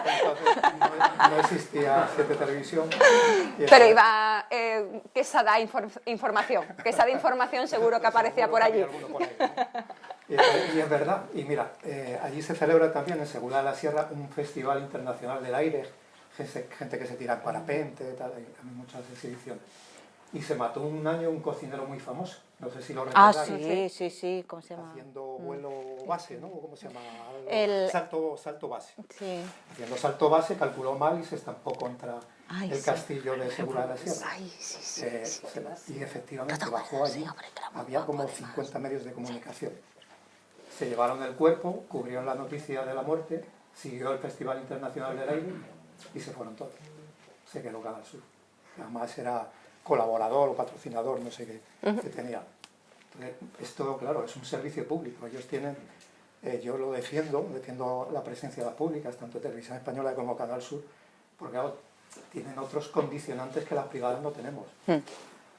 Entonces, no existía 7 Televisión. Pero iba Quesada información. Quesada información seguro que aparecía por allí. Por ahí, ¿no? Y es verdad. Y mira, allí se celebra también en Segura de la Sierra un festival internacional del aire. Gente que se tira en parapente, tal, hay muchas exhibiciones. Y se mató un año un cocinero muy famoso. No sé si lo recordáis. Sí, ¿cómo se llama? Haciendo vuelo base, ¿no? ¿Cómo se llama? El- Salto base. Sí. Haciendo salto base, calculó mal y se estampó contra Ay, el sí. castillo de Segura de la Sierra. Ay, sí. Y efectivamente bajó allí. Había como 50 medios de comunicación. Se llevaron el cuerpo, cubrieron la noticia de la muerte, siguió el Festival Internacional del Aire y se fueron todos. Se quedó Canal Sur. Además era colaborador o patrocinador, no sé qué tenía. Entonces, esto, claro, es un servicio público. Ellos tienen, yo lo defiendo la presencia de las públicas, tanto Televisión Española como Canal Sur, porque claro, tienen otros condicionantes que las privadas no tenemos.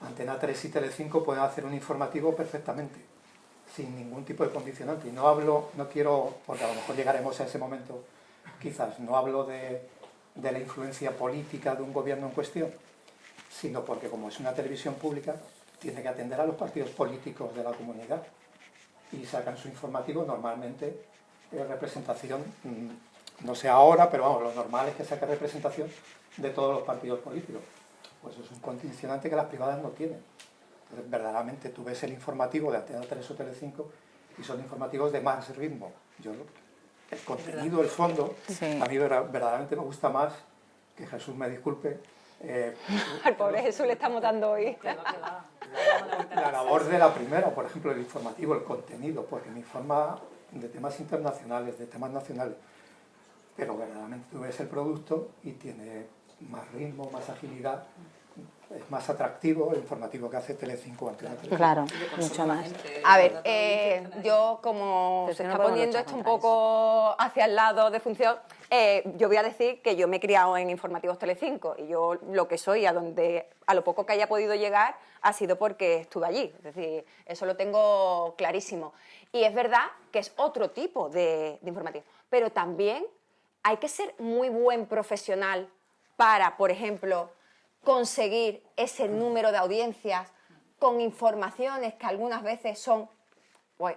Antena 3 y Telecinco pueden hacer un informativo perfectamente, sin ningún tipo de condicionante. Y no quiero, porque a lo mejor llegaremos a ese momento, quizás, no hablo de la influencia política de un gobierno en cuestión, sino porque como es una televisión pública, tiene que atender a los partidos políticos de la comunidad y sacan su informativo normalmente representación, no sé ahora, pero vamos, lo normal es que saque representación de todos los partidos políticos. Pues es un condicionante que las privadas no tienen. Entonces, verdaderamente tú ves el informativo de Antena 3 o Telecinco y son informativos de más ritmo. El contenido, el fondo, a mí verdaderamente me gusta más, que Jesús me disculpe, Al pobre Jesús le estamos dando hoy. la labor de la primera, por ejemplo, el informativo, el contenido, porque me informa de temas internacionales, de temas nacionales, pero verdaderamente tú ves el producto y tiene más ritmo, más agilidad, es más atractivo el informativo que hace Telecinco o Antena 3. Claro, mucho más. A ver, yo como Pero se si no está podemos poniendo luchar esto un contra poco hacia el lado de función, yo voy a decir que yo me he criado en Informativos Telecinco y yo lo que soy, a lo poco que haya podido llegar, ha sido porque estuve allí. Es decir, eso lo tengo clarísimo. Y es verdad que es otro tipo de informativo, pero también hay que ser muy buen profesional para, por ejemplo, conseguir ese número de audiencias con informaciones que algunas veces son pues,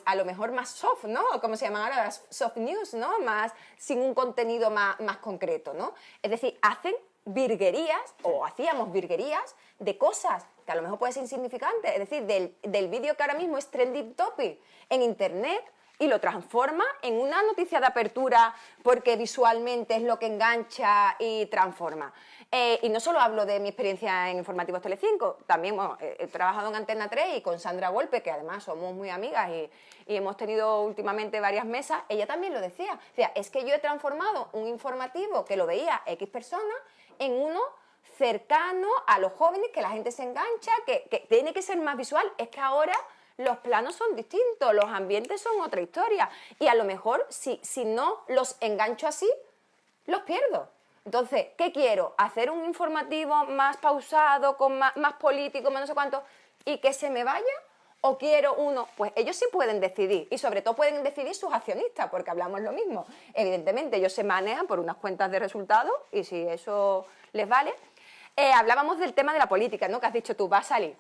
a lo mejor más soft, ¿no? Como se llaman ahora, las soft news, ¿no? Más, sin un contenido más concreto, ¿no? Es decir, hacen virguerías, o hacíamos virguerías, de cosas que a lo mejor puede ser insignificante, es decir, del vídeo que ahora mismo es trending topic en Internet, y lo transforma en una noticia de apertura porque visualmente es lo que engancha y transforma. Y no solo hablo de mi experiencia en Informativos Telecinco, también he trabajado en Antena 3 y con Sandra Golpe, que además somos muy amigas y hemos tenido últimamente varias mesas, ella también lo decía. O sea, es que yo he transformado un informativo que lo veía X personas en uno cercano a los jóvenes, que la gente se engancha, que tiene que ser más visual. Es que ahora los planos son distintos, los ambientes son otra historia y a lo mejor si no los engancho así, los pierdo. Entonces, ¿qué quiero? ¿Hacer un informativo más pausado, con más político, más no sé cuánto, y que se me vaya? ¿O quiero uno? Pues ellos sí pueden decidir, y sobre todo pueden decidir sus accionistas, porque hablamos lo mismo. Evidentemente, ellos se manejan por unas cuentas de resultados, y si eso les vale. Hablábamos del tema de la política, ¿no? Que has dicho tú, va a salir.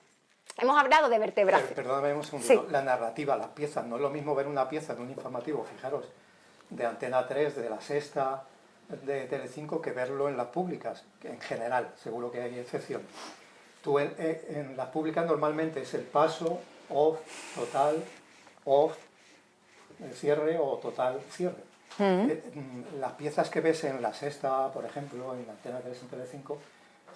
Hemos hablado de vertebración. Perdóname un segundo, Sí. la narrativa, las piezas, no es lo mismo ver una pieza en un informativo, fijaros, de Antena 3, de La Sexta, de Telecinco, que verlo en las públicas, que en general, seguro que hay excepciones. Tú en las públicas normalmente es el paso, off, total, off, cierre o total, cierre. Las piezas que ves en La Sexta, por ejemplo, en Antena 3, en Telecinco,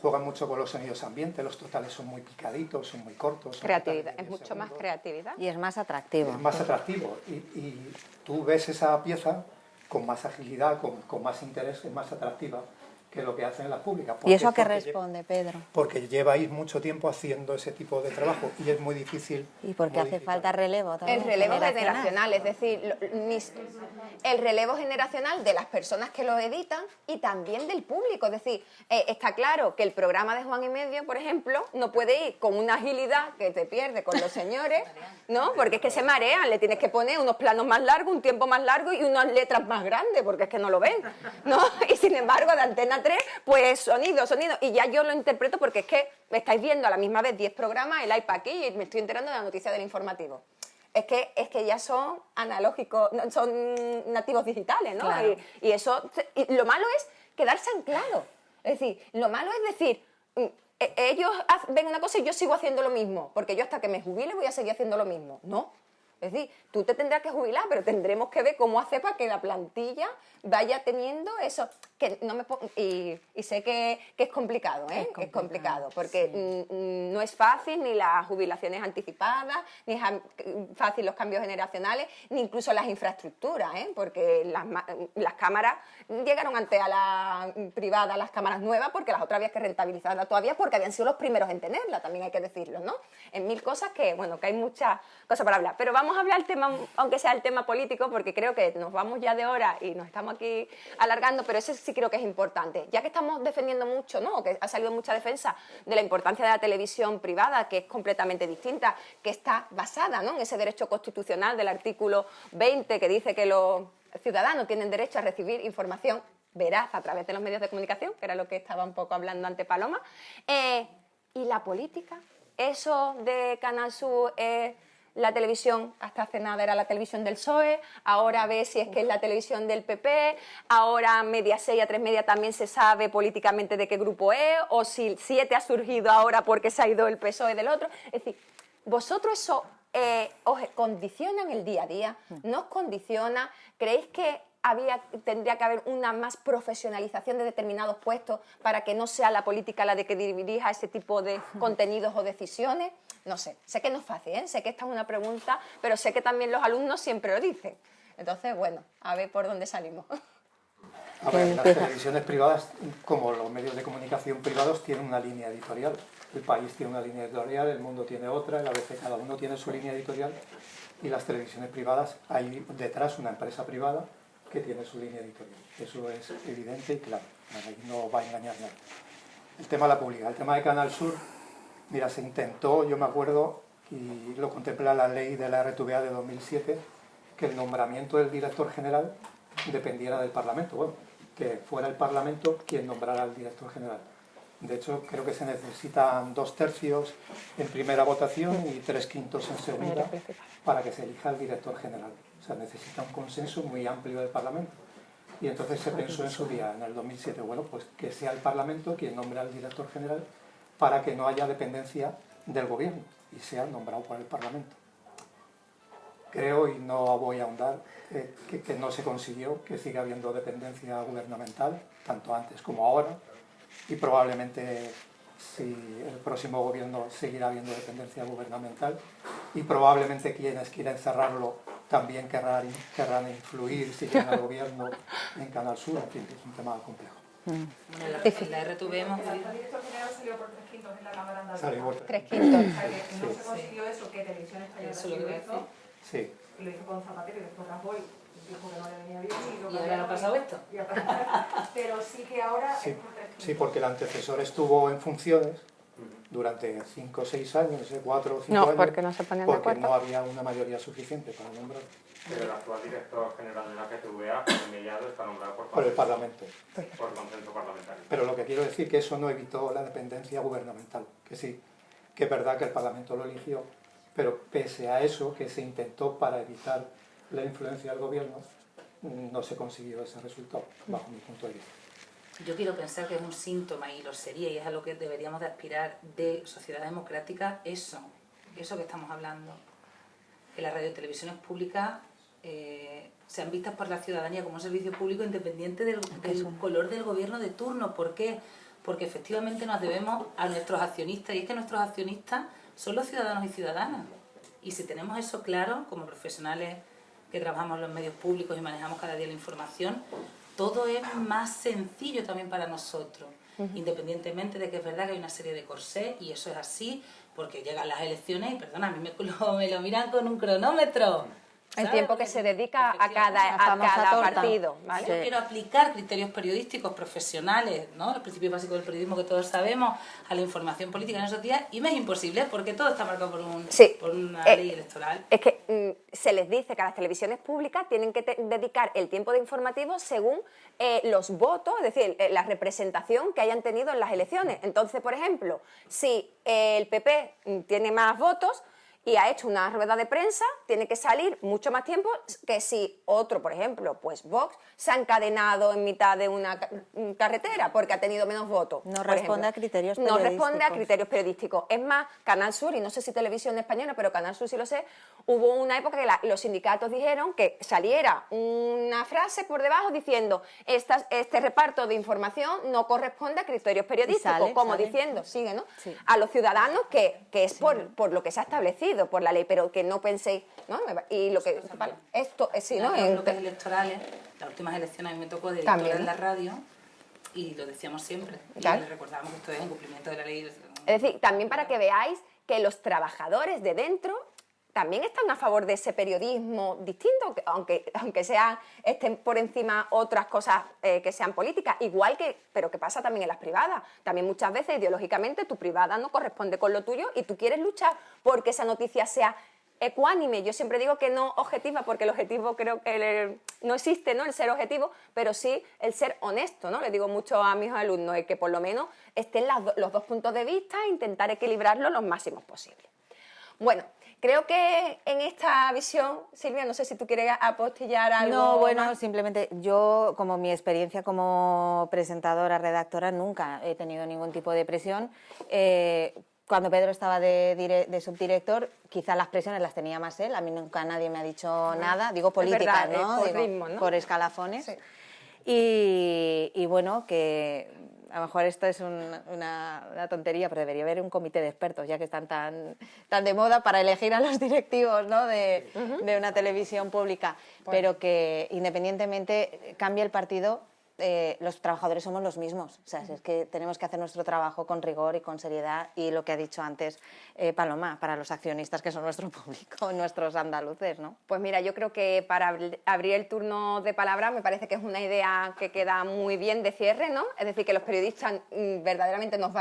juegan mucho con los sonidos ambientes, los totales son muy picaditos, son muy cortos. Son Creatividad, totales de es 10 mucho más segundos. creatividad. Y es más atractivo. Es más atractivo y tú ves esa pieza con más agilidad, con más interés, es más atractiva que lo que hacen las públicas. ¿Y eso a qué Porque responde, Pedro? Porque lleváis mucho tiempo haciendo ese tipo de trabajo y es muy difícil. Y porque hace modificar. falta relevo también. El relevo generacional, es decir, el relevo generacional de las personas que lo editan y también del público. Es decir, está claro que el programa de Juan y Medio, por ejemplo, no puede ir con una agilidad que te pierde con los señores, ¿no? Porque es que se marean, le tienes que poner unos planos más largos, un tiempo más largo y unas letras más grandes, porque es que no lo ven, ¿no? Y sin embargo, de Antena 3, pues sonido. Y ya yo lo interpreto porque es que estáis viendo a la misma vez 10 programas, el iPad aquí y me estoy enterando de la noticia del informativo. Es que ya son analógicos, son nativos digitales, ¿no? Claro. Y eso, y lo malo es quedarse anclado. Es decir, lo malo es decir, ellos ven una cosa y yo sigo haciendo lo mismo, porque yo hasta que me jubile voy a seguir haciendo lo mismo. No. Es decir, tú te tendrás que jubilar, pero tendremos que ver cómo hacer para que la plantilla vaya teniendo eso. Que no me y sé que es complicado, ¿eh? Es complicado, porque no es fácil ni las jubilaciones anticipadas, ni es fácil los cambios generacionales, ni incluso las infraestructuras, ¿eh? Porque las cámaras llegaron antes a la privada, a las cámaras nuevas, porque las otras había que rentabilizarlas todavía, porque habían sido los primeros en tenerla, también hay que decirlo, ¿no? En mil cosas que, bueno, que hay muchas cosas para hablar. Pero vamos a hablar el tema, aunque sea el tema político, porque creo que nos vamos ya de hora y nos estamos aquí alargando, pero ese sí creo que es importante. Ya que estamos defendiendo mucho, ¿no? Que ha salido mucha defensa de la importancia de la televisión privada, que es completamente distinta, que está basada, ¿no? En ese derecho constitucional del artículo 20, que dice que los ciudadanos tienen derecho a recibir información veraz a través de los medios de comunicación, que era lo que estaba un poco hablando ante Paloma. ¿Y la política? Eso de Canal Sur es la televisión, hasta hace nada era la televisión del PSOE, ahora ve si es que es la televisión del PP, ahora Mediaset y A3 Media también se sabe políticamente de qué grupo es, o si el 7 ha surgido ahora porque se ha ido el PSOE del otro. Es decir, vosotros eso os condiciona en el día a día, ¿no os condiciona? ¿Creéis que tendría que haber una más profesionalización de determinados puestos para que no sea la política la de que dirija ese tipo de contenidos o decisiones? No sé que no es fácil, ¿eh? Sé que esta es una pregunta, pero sé que también los alumnos siempre lo dicen. Entonces, bueno, a ver por dónde salimos. A ver, las televisiones privadas, como los medios de comunicación privados, tienen una línea editorial. El País tiene una línea editorial, El Mundo tiene otra, el ABC, cada uno tiene su línea editorial. Y las televisiones privadas, hay detrás una empresa privada que tiene su línea editorial. Eso es evidente y claro, ahí no va a engañar nada. El tema de la pública, el tema de Canal Sur, mira, se intentó, yo me acuerdo, y lo contempla la ley de la RTVA de 2007, que el nombramiento del director general dependiera del Parlamento. Bueno, que fuera el Parlamento quien nombrara al director general. De hecho, creo que se necesitan 2/3 en primera votación y 3/5 en segunda para que se elija el director general. O sea, necesita un consenso muy amplio del Parlamento. Y entonces se pensó en su día, en el 2007, bueno, pues que sea el Parlamento quien nombre al director general para que no haya dependencia del gobierno y sea nombrado por el Parlamento. Creo, y no voy a ahondar, que no se consiguió, que siga habiendo dependencia gubernamental, tanto antes como ahora, y probablemente si el próximo gobierno seguirá habiendo dependencia gubernamental, y probablemente quienes quieran cerrarlo también querrán influir, si quieren al gobierno, en Canal Sur. En fin, es un tema complejo. Bueno, en la RTV hemos... El director general salió por 3/5 en la Cámara Andaluza. Salió por 3/5. O sea, que no se consiguió eso, que Televisión Española Eso lo lo que hizo, Sí. y lo hizo con Zapatero y después Rajoy dijo que no le venía bien. ¿Y ahora ha pasado esto? Pero sí que ahora Sí, es por 3/5. sí, porque el antecesor estuvo en funciones durante 5 o 6 años, no sé, 4 o 5 No, años, porque no se ponían de porque acuerdo. no había una mayoría suficiente para nombrar Pero el actual director general de la GTVA, Mellado, está nombrado por el Parlamento. por consenso parlamentario. Pero lo que quiero decir es que eso no evitó la dependencia gubernamental, que sí. que es verdad que el Parlamento lo eligió, pero pese a eso que se intentó para evitar la influencia del gobierno, no se consiguió ese resultado, bajo mi punto de vista. Yo quiero pensar que es un síntoma, y lo sería, y es a lo que deberíamos de aspirar de sociedad democrática, eso que estamos hablando. Que las radiotelevisiones públicas sean vistas por la ciudadanía como un servicio público independiente del color del gobierno de turno. ¿Por qué? Porque efectivamente nos debemos a nuestros accionistas, y es que nuestros accionistas son los ciudadanos y ciudadanas. Y si tenemos eso claro, como profesionales que trabajamos en los medios públicos y manejamos cada día la información, todo es más sencillo también para nosotros, independientemente de que es verdad que hay una serie de corsés, y eso es así, porque llegan las elecciones y, perdona, a mí me lo miran con un cronómetro. El ¿sabes? tiempo que se dedica a cada torta. partido, ¿vale? Yo quiero aplicar criterios periodísticos profesionales, ¿no? Los principios básicos del periodismo que todos sabemos, a la información política en esos días, y me es imposible porque todo está marcado por una ley electoral. Es que se les dice que a las televisiones públicas tienen que dedicar el tiempo de informativo según los votos, es decir, la representación que hayan tenido en las elecciones. Entonces, por ejemplo, si el PP tiene más votos y ha hecho una rueda de prensa, tiene que salir mucho más tiempo que si otro, por ejemplo, pues Vox, se ha encadenado en mitad de una carretera porque ha tenido menos votos. No por responde ejemplo. a criterios No periodísticos. responde a criterios periodísticos. Es más, Canal Sur, y no sé si Televisión Española, pero Canal Sur sí lo sé, hubo una época que los sindicatos dijeron que saliera una frase por debajo diciendo este reparto de información no corresponde a criterios periodísticos, sale. diciendo, sigue, ¿no? Sí. A los ciudadanos que es por lo que se ha establecido, por la ley, pero que no penséis, ¿no? Y lo que esto sí, ¿no? En bloques electorales, las últimas elecciones a mí me tocó de editora en la radio, y lo decíamos siempre, Claro. y le recordábamos que esto es incumplimiento de la ley. Es decir, también para que veáis que los trabajadores de dentro también están a favor de ese periodismo distinto, aunque estén por encima otras cosas que sean políticas, pero que pasa también en las privadas. También muchas veces ideológicamente tu privada no corresponde con lo tuyo y tú quieres luchar porque esa noticia sea ecuánime. Yo siempre digo que no objetiva, porque el objetivo creo que no existe, ¿no? El ser objetivo, pero sí el ser honesto, ¿no? Le digo mucho a mis alumnos que por lo menos estén los dos puntos de vista e intentar equilibrarlo lo máximo posible. Bueno, creo que en esta visión, Silvia, no sé si tú quieres apostillar algo. No, bueno, más. simplemente yo, como mi experiencia como presentadora, redactora, nunca he tenido ningún tipo de presión. Cuando Pedro estaba de subdirector, quizás las presiones las tenía más él, a mí nunca nadie me ha dicho nada, digo políticas, verdad, ¿no? por Digo, ritmo, ¿no? por escalafones. Sí. Y bueno, que a lo mejor esto es una tontería, pero debería haber un comité de expertos, ya que están tan de moda, para elegir a los directivos, ¿no? de una televisión pública. Pero que independientemente cambie el partido, los trabajadores somos los mismos. O sea, es que tenemos que hacer nuestro trabajo con rigor y con seriedad, y lo que ha dicho antes Paloma, para los accionistas que son nuestro público, nuestros andaluces, ¿no? Pues mira, yo creo que para abrir el turno de palabra me parece que es una idea que queda muy bien de cierre, ¿no? Es decir, que los periodistas verdaderamente nos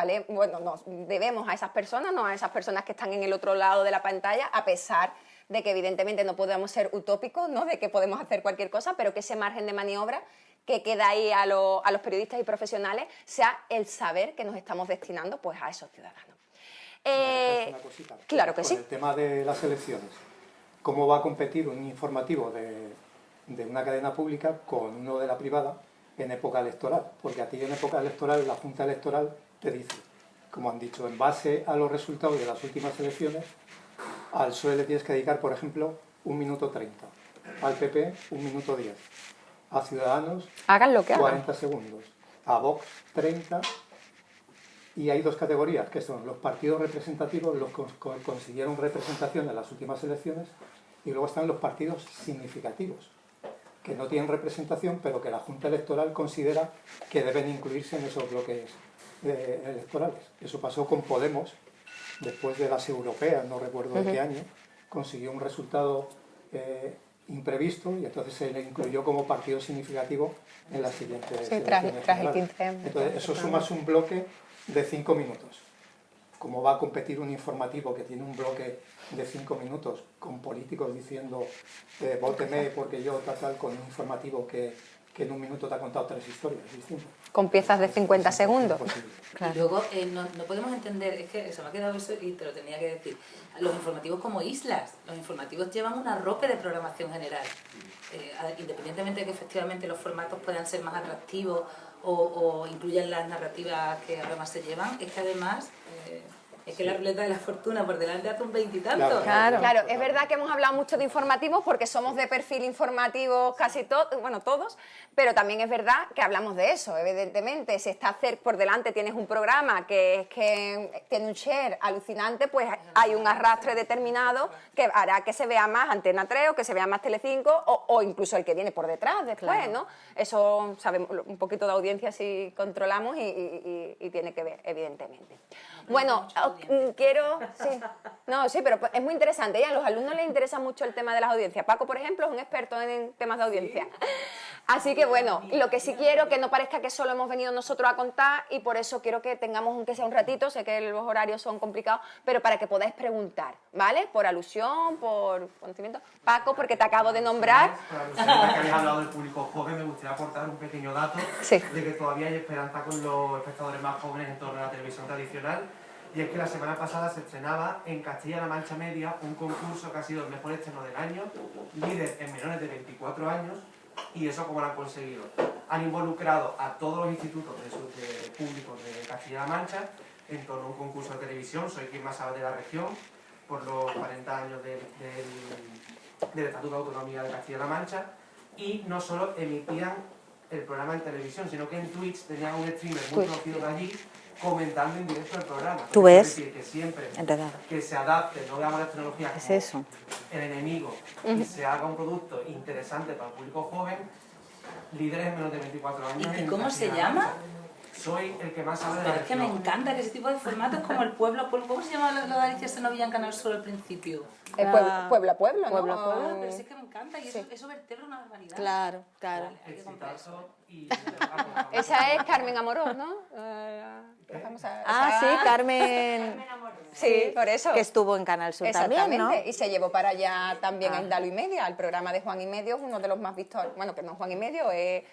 debemos a esas personas, ¿no? A esas personas que están en el otro lado de la pantalla, a pesar de que evidentemente no podemos ser utópicos, ¿no? De que podemos hacer cualquier cosa, pero que ese margen de maniobra que queda ahí a los periodistas y profesionales sea el saber que nos estamos destinando pues a esos ciudadanos. Una cosita. Claro que Con sí. el tema de las elecciones, ¿cómo va a competir un informativo de una cadena pública con uno de la privada en época electoral? Porque a ti en época electoral la Junta Electoral te dice, como han dicho, en base a los resultados de las últimas elecciones, al PSOE le tienes que dedicar, por ejemplo, 1 minuto 30, al PP 1 minuto 10, a Ciudadanos Hagan lo que hagan. 40 segundos, a Vox 30, y hay dos categorías, que son los partidos representativos, los que consiguieron representación en las últimas elecciones, y luego están los partidos significativos, que no tienen representación, pero que la Junta Electoral considera que deben incluirse en esos bloques electorales. Eso pasó con Podemos, después de las europeas, no recuerdo de qué año, consiguió un resultado imprevisto, y entonces se le incluyó como partido significativo en las siguientes elecciones tras el generales. 15M. Entonces eso sumas un bloque de 5 minutos. ¿Cómo va a competir un informativo que tiene un bloque de 5 minutos con políticos diciendo vóteme porque yo tal, con un informativo que que en un minuto te ha contado 3 historias distintas. Con piezas de 50 segundos. Imposible. Y luego no podemos entender, es que se me ha quedado eso y te lo tenía que decir, los informativos como islas, los informativos llevan una rope de programación general, independientemente de que efectivamente los formatos puedan ser más atractivos o incluyan las narrativas que ahora más se llevan, es que además... Es que la ruleta de la fortuna por delante hace un 20 y tanto. Claro, es verdad que hemos hablado mucho de informativos porque somos de perfil informativo casi todos, bueno, todos, pero también es verdad que hablamos de eso, evidentemente. Si estás por delante, tienes un programa que tiene un share alucinante, pues hay un arrastre determinado que hará que se vea más Antena 3 o que se vea más Telecinco o incluso el que viene por detrás después, ¿no? Eso sabemos un poquito de audiencia si controlamos y tiene que ver, evidentemente. Bueno, quiero... Sí. No, sí, pero es muy interesante. A los alumnos les interesa mucho el tema de las audiencias. Paco, por ejemplo, es un experto en temas de audiencia. Así que bueno, lo que sí quiero, que no parezca que solo hemos venido nosotros a contar y por eso quiero que tengamos, aunque sea un ratito, sé que los horarios son complicados, pero para que podáis preguntar, ¿vale? Por alusión, por conocimiento. Paco, porque te acabo de nombrar. Por alusión, ya que habéis hablado del público joven, me gustaría aportar un pequeño dato de que todavía hay esperanza con los espectadores más jóvenes en torno a la televisión tradicional. Y es que la semana pasada se estrenaba en Castilla-La Mancha Media un concurso que ha sido el mejor estreno del año, líder en menores de 24 años, y eso como lo han conseguido. Han involucrado a todos los institutos de públicos de Castilla-La Mancha en torno a un concurso de televisión, Soy quien más sabe de la región, por los 40 años del Estatuto de Autonomía de Castilla-La Mancha, y no solo emitían el programa en televisión, sino que en Twitch tenían un streamer muy conocido de allí comentando en directo el programa. ¿Tú ves? Es decir, que siempre Enredado. que se adapte, no veamos las tecnologías Es como eso. el enemigo, y se haga un producto interesante para el público joven, líderes en menos de 24 años. ¿Y en cómo se Castilla-La llama? Mancha. Soy el que más sabe de la Pero es que me región. encanta que ese tipo de formatos como el pueblo. ¿Cómo se llama lo de Alicia Senovilla en Canal Sur al principio? Pueblo a pueblo, ¿no? Pueblo a pueblo. Pero sí que me encanta y eso vertebra una barbaridad. Claro, claro. Vale, hay que comprar eso. Exitazo y... Esa es Carmen Amorós, ¿no? Ah, sí, Carmen, Sí, por eso. que estuvo en Canal Sur Exactamente, también, ¿no? y se llevó para allá también el Dalo y Media, el programa de Juan y Medio es uno de los más vistos, bueno, que no es Juan y Medio, es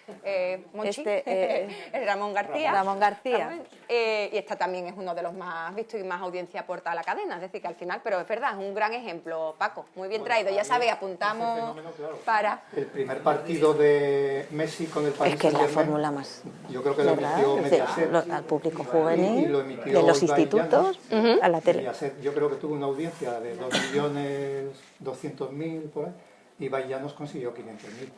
Monchi, es Ramón García. Ramón García. Y esta también es uno de los más vistos y más audiencia aporta a la cadena, es decir, que al final, pero es verdad, es un gran ejemplo, Paco, muy bien traído, ya sabéis, apuntamos fenómeno, claro. para... El primer partido de Messi con el Paris Es que es la Saint-Germain, fórmula más... yo creo que lo ¿verdad? emitió Es decir, Mediaset. al público Y juvenil, lo emitió de los Ibai institutos, Llanos. a la tele. Mediaset, yo creo que tuvo una audiencia de 2.200.000 por ahí, y Ibai Llanos consiguió 500.000.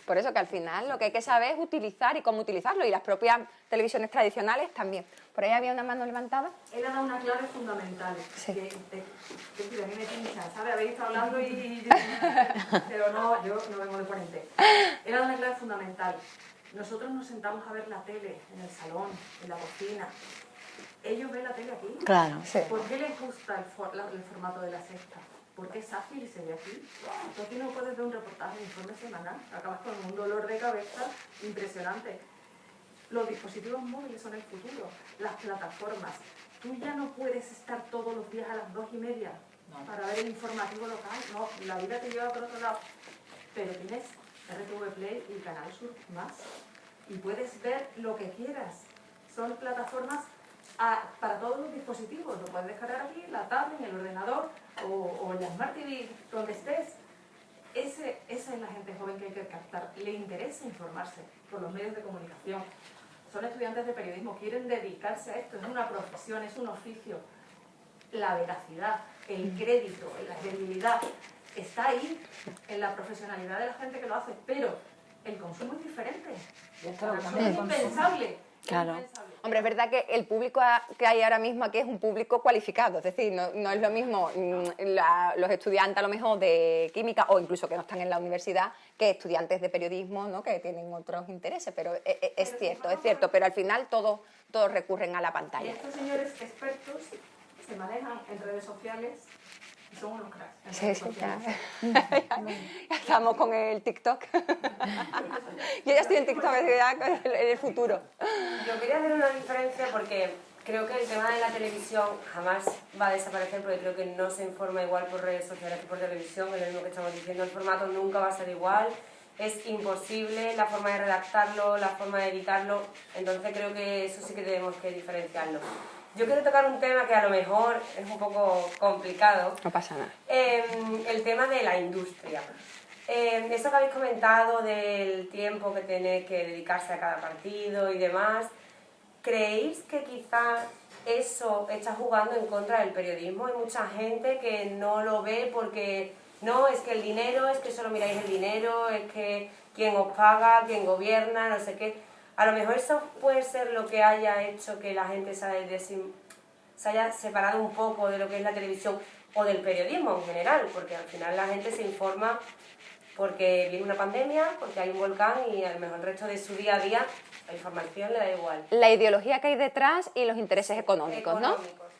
Por eso que al final lo que hay que saber es utilizar y cómo utilizarlo, y las propias televisiones tradicionales también. Por ahí había una mano levantada. Él ha dado una clave fundamental, Sí. que a mí me pincha, ¿sabes? Habéis estado hablando pero no, yo no vengo de ponente. Él ha dado una clave fundamental. Nosotros nos sentamos a ver la tele en el salón, en la cocina. Ellos ven la tele aquí. Claro. Sí. ¿Por qué les gusta el formato de la sexta? Porque es ágil y se ve aquí. Tú aquí no puedes ver un reportaje de informe semanal. Acabas con un dolor de cabeza impresionante. Los dispositivos móviles son el futuro. Las plataformas. Tú ya no puedes estar todos los días a las 2:30 para ver el informativo local. No, la vida te lleva por otro lado. Pero tienes RTV Play y Canal Sur más. Y puedes ver lo que quieras. Son plataformas para todos los dispositivos. Lo puedes descargar aquí, en la tablet, en el ordenador o en la Smart TV, donde estés. Esa es la gente joven que hay que captar. Le interesa informarse por los medios de comunicación. Son estudiantes de periodismo, quieren dedicarse a esto. Es una profesión, es un oficio. La veracidad, el crédito, la credibilidad está ahí en la profesionalidad de la gente que lo hace, pero el consumo es diferente. Es impensable. Claro. Hombre, es verdad que el público que hay ahora mismo aquí es un público cualificado, es decir, no es lo mismo los estudiantes a lo mejor de química o incluso que no están en la universidad que estudiantes de periodismo, ¿no? Que tienen otros intereses, pero es cierto, pero al final todos recurren a la Y pantalla. estos señores expertos se manejan en redes sociales y son unos cracks. en Sí, redes sí, sociales. ya estamos con el TikTok. Yo ya estoy en TikTok, en el futuro. Yo quería hacer una diferencia porque creo que el tema de la televisión jamás va a desaparecer porque creo que no se informa igual por redes sociales que por televisión, es lo mismo que estamos diciendo, el formato nunca va a ser igual es imposible la forma de redactarlo, la forma de editarlo, entonces creo que eso sí que tenemos que diferenciarlo. Yo quiero tocar un tema que a lo mejor es un poco complicado. No pasa nada. El tema de la industria. Eso que habéis comentado del tiempo que tiene que dedicarse a cada partido y demás, ¿creéis que quizás eso está jugando en contra del periodismo? Hay mucha gente que no lo ve porque no, es que el dinero, es que solo miráis el dinero, es que quién os paga, quién gobierna, no sé qué. A lo mejor eso puede ser lo que haya hecho que la gente se haya separado un poco de lo que es la televisión o del periodismo en general, porque al final la gente se informa porque viene una pandemia, porque hay un volcán y a lo mejor el resto de su día a día la información le da igual. La ideología que hay detrás y los intereses económicos, ¿no?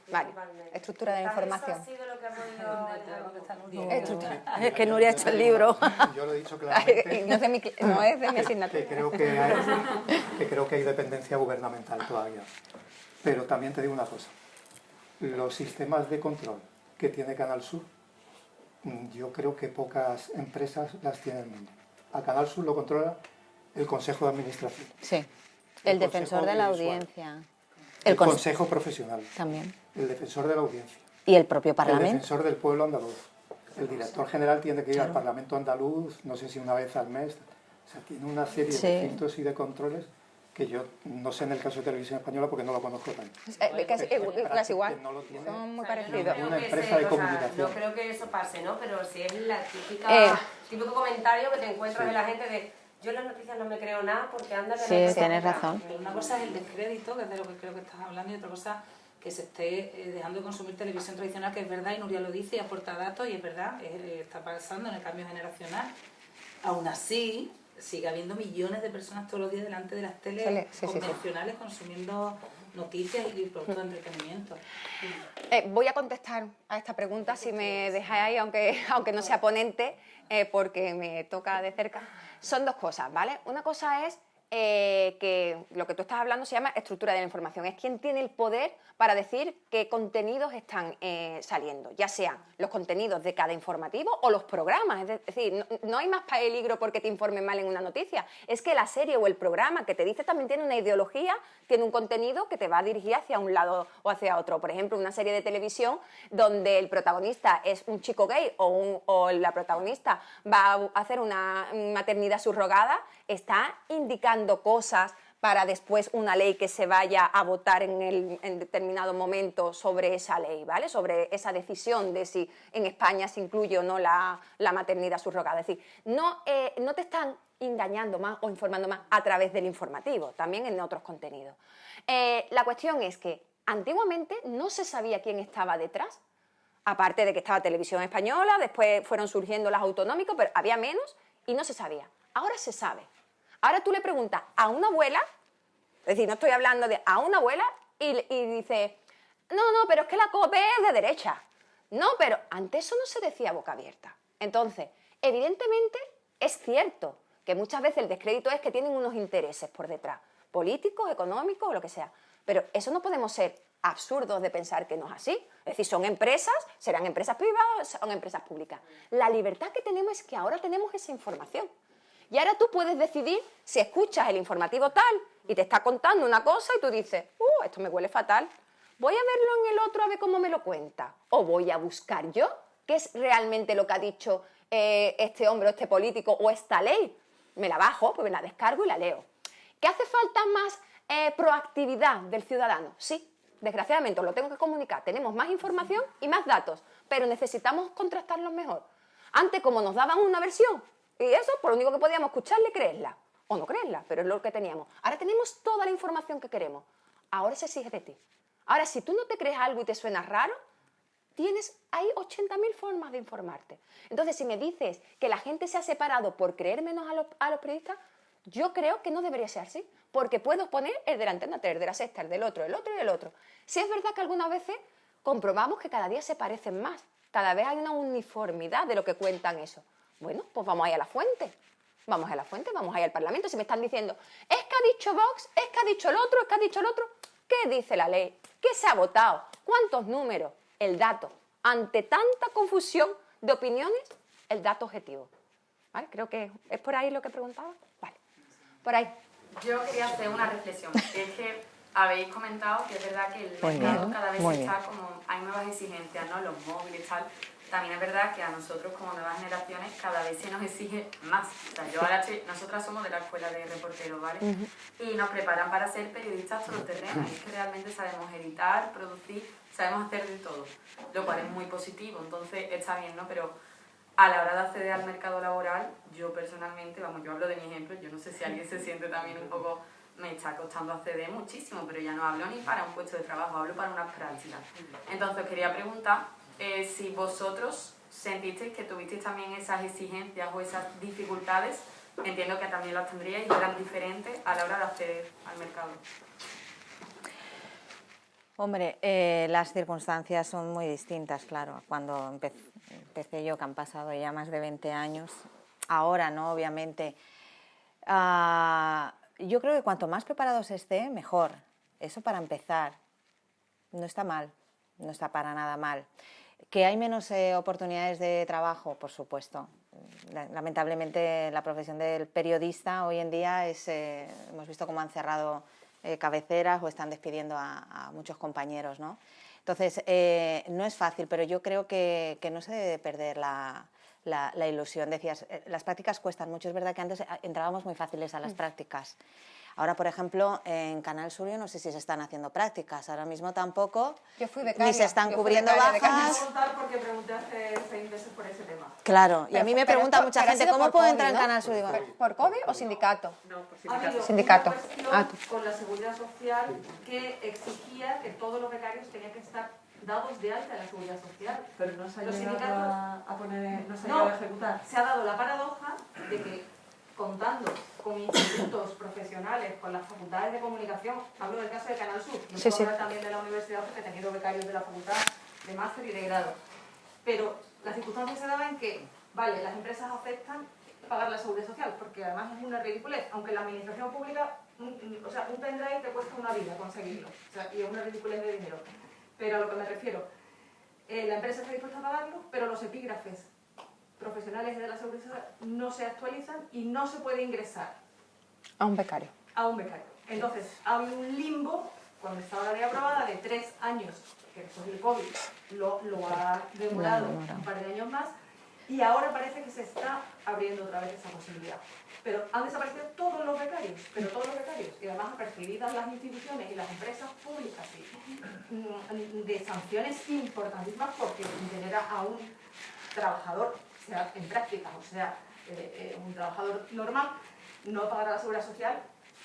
Vale, estructura de la información. Eso ha sido lo que ha podido... Es que Nuria ha hecho el libro. Yo lo he dicho claramente. No es de mi asignatura. Que creo que hay dependencia gubernamental todavía. Pero también te digo una cosa. Los sistemas de control que tiene Canal Sur, yo creo que pocas empresas las tienen en el mundo. A Canal Sur lo controla el Consejo de Administración. Sí, el defensor de la audiencia. El Consejo Profesional. También. El defensor de la audiencia. Y el propio Parlamento. El defensor del pueblo andaluz. El director general tiene que ir al Parlamento andaluz, no sé si una vez al mes. O sea, tiene una serie de filtros y de controles que yo no sé en el caso de Televisión Española porque no lo conozco tanto. Casi igual. No lo tiene, son muy parecidos. Una empresa de comunicación. No creo que eso pase, ¿no? Pero si es la típico comentario que te encuentras de la gente de yo en las noticias no me creo nada porque anda que sí, tienes razón. Una cosa es el descrédito, que es de lo que creo que estás hablando, y otra cosa que se esté dejando de consumir televisión tradicional, que es verdad, y Nuria lo dice y aporta datos, y es verdad, está pasando en el cambio generacional. Aún así, sigue habiendo millones de personas todos los días delante de las teles convencionales consumiendo noticias y productos de entretenimiento. Voy a contestar a esta pregunta, si me dejáis, aunque no sea ponente, porque me toca de cerca. Son dos cosas, ¿vale? Una cosa es que lo que tú estás hablando se llama estructura de la información. Es quién tiene el poder para decir qué contenidos están saliendo, ya sean los contenidos de cada informativo o los programas. Es decir, no hay más peligro porque te informen mal en una noticia. Es que la serie o el programa que te dice también tiene una ideología, tiene un contenido que te va a dirigir hacia un lado o hacia otro. Por ejemplo, una serie de televisión donde el protagonista es un chico gay o la protagonista va a hacer una maternidad subrogada, está indicando cosas para después una ley que se vaya a votar en determinado momento sobre esa ley, ¿vale? Sobre esa decisión de si en España se incluye o no la maternidad subrogada. Es decir, no te están engañando más o informando más a través del informativo, también en otros contenidos. La cuestión es que antiguamente no se sabía quién estaba detrás, aparte de que estaba Televisión Española, después fueron surgiendo las autonómicas, pero había menos y no se sabía. Ahora se sabe. Ahora tú le preguntas a una abuela, es decir, no estoy hablando de a una abuela, y dice, no, pero es que la COPE es de derecha. No, pero antes eso no se decía a boca abierta. Entonces, evidentemente es cierto que muchas veces el descrédito es que tienen unos intereses por detrás, políticos, económicos o lo que sea. Pero eso no podemos ser absurdos de pensar que no es así. Es decir, son empresas, serán empresas privadas, son empresas públicas. La libertad que tenemos es que ahora tenemos esa información. Y ahora tú puedes decidir si escuchas el informativo tal y te está contando una cosa y tú dices, esto me huele fatal, voy a verlo en el otro a ver cómo me lo cuenta. O voy a buscar yo qué es realmente lo que ha dicho este hombre o este político o esta ley. Me la bajo, pues me la descargo y la leo. ¿Que hace falta más proactividad del ciudadano? Sí, desgraciadamente os lo tengo que comunicar. Tenemos más información y más datos, pero necesitamos contrastarlos mejor. Antes, como nos daban una versión, y eso, por lo único que podíamos escucharle, creerla. O no creerla, pero es lo que teníamos. Ahora tenemos toda la información que queremos. Ahora se exige de ti. Ahora, si tú no te crees algo y te suena raro, hay 80.000 formas de informarte. Entonces, si me dices que la gente se ha separado por creer menos a los periodistas, yo creo que no debería ser así. Porque puedo poner el de la Antena 3, el de la Sexta, el del otro, el otro y el otro. Si es verdad que algunas veces comprobamos que cada día se parecen más. Cada vez hay una uniformidad de lo que cuentan eso. Bueno, pues vamos ahí a la fuente. Vamos a la fuente, vamos ahí al Parlamento. Si me están diciendo, es que ha dicho Vox, es que ha dicho el otro, es que ha dicho el otro. ¿Qué dice la ley? ¿Qué se ha votado? ¿Cuántos números? El dato. Ante tanta confusión de opiniones, el dato objetivo. ¿Vale? Creo que es por ahí lo que preguntaba. Vale, por ahí. Yo quería hacer una reflexión. Es que habéis comentado que es verdad que el mercado cada vez está como... Hay nuevas exigencias, ¿no? Los móviles, tal. También es verdad que a nosotros como nuevas generaciones cada vez se nos exige más. O sea, yo ahora nosotras somos de la escuela de reporteros, ¿vale? Y nos preparan para ser periodistas todoterrenos. Y es que realmente sabemos editar, producir, sabemos hacer de todo. Lo cual es muy positivo, entonces está bien, ¿no? Pero a la hora de acceder al mercado laboral, yo personalmente, vamos, yo hablo de mi ejemplo, yo no sé si alguien se siente también un poco... Me está costando acceder muchísimo, pero ya no hablo ni para un puesto de trabajo, hablo para unas prácticas. Entonces quería preguntar si vosotros sentisteis que tuvisteis también esas exigencias o esas dificultades, entiendo que también las tendríais y eran diferentes a la hora de acceder al mercado. Hombre, las circunstancias son muy distintas, claro. Cuando empecé yo, que han pasado ya más de 20 años, ahora no, obviamente. Yo creo que cuanto más preparados esté, mejor. Eso para empezar. No está mal, no está para nada mal. ¿Que hay menos oportunidades de trabajo? Por supuesto. Lamentablemente la profesión del periodista hoy en día hemos visto cómo han cerrado cabeceras o están despidiendo a muchos compañeros, ¿no? Entonces, no es fácil, pero yo creo que no se debe perder la ilusión. Decías, las prácticas cuestan mucho. Es verdad que antes entrábamos muy fáciles a las prácticas. Ahora, por ejemplo, en Canal Sur yo no sé si se están haciendo prácticas. Ahora mismo tampoco. Yo fui becaria. Ni se están cubriendo bajas. Voy a preguntar porque pregunté hace 6 meses por ese tema. Claro, y a mí me pregunta mucha gente, ¿cómo puedo entrar en Canal Sur? Digo, ¿Por COVID o sindicato? No, por sindicato. Sindicato. Una cuestión con la seguridad social que exigía que todos los becarios tenían que estar dados de alta en la seguridad social. Pero no se ha Los llegado sindicatos a poner, no se ha llegado a ejecutar. Se ha dado la paradoja de que contando con institutos profesionales, con las facultades de comunicación, hablo del caso de Canal Sur, yo puedo hablar también de la universidad porque he tenido becarios de la facultad de máster y de grado, pero las circunstancias se daban en que, vale, las empresas aceptan pagar la seguridad social, porque además es una ridiculez, aunque en la administración pública, o sea, un pendrive te cuesta una vida conseguirlo, o sea, y es una ridiculez de dinero, pero a lo que me refiero, la empresa está dispuesta a pagarlo, pero los epígrafes profesionales de la seguridad social no se actualizan y no se puede ingresar A un becario. a un becario. Entonces, ha habido un limbo, cuando estaba la ley aprobada, de 3 años, que después del COVID lo ha demorado un par de años más, y ahora parece que se está abriendo otra vez esa posibilidad. Pero han desaparecido todos los becarios, pero todos los becarios, y además apercibidas las instituciones y las empresas públicas de sanciones importantísimas porque genera a un trabajador, sea en prácticas o sea un trabajador normal, no pagar la seguridad social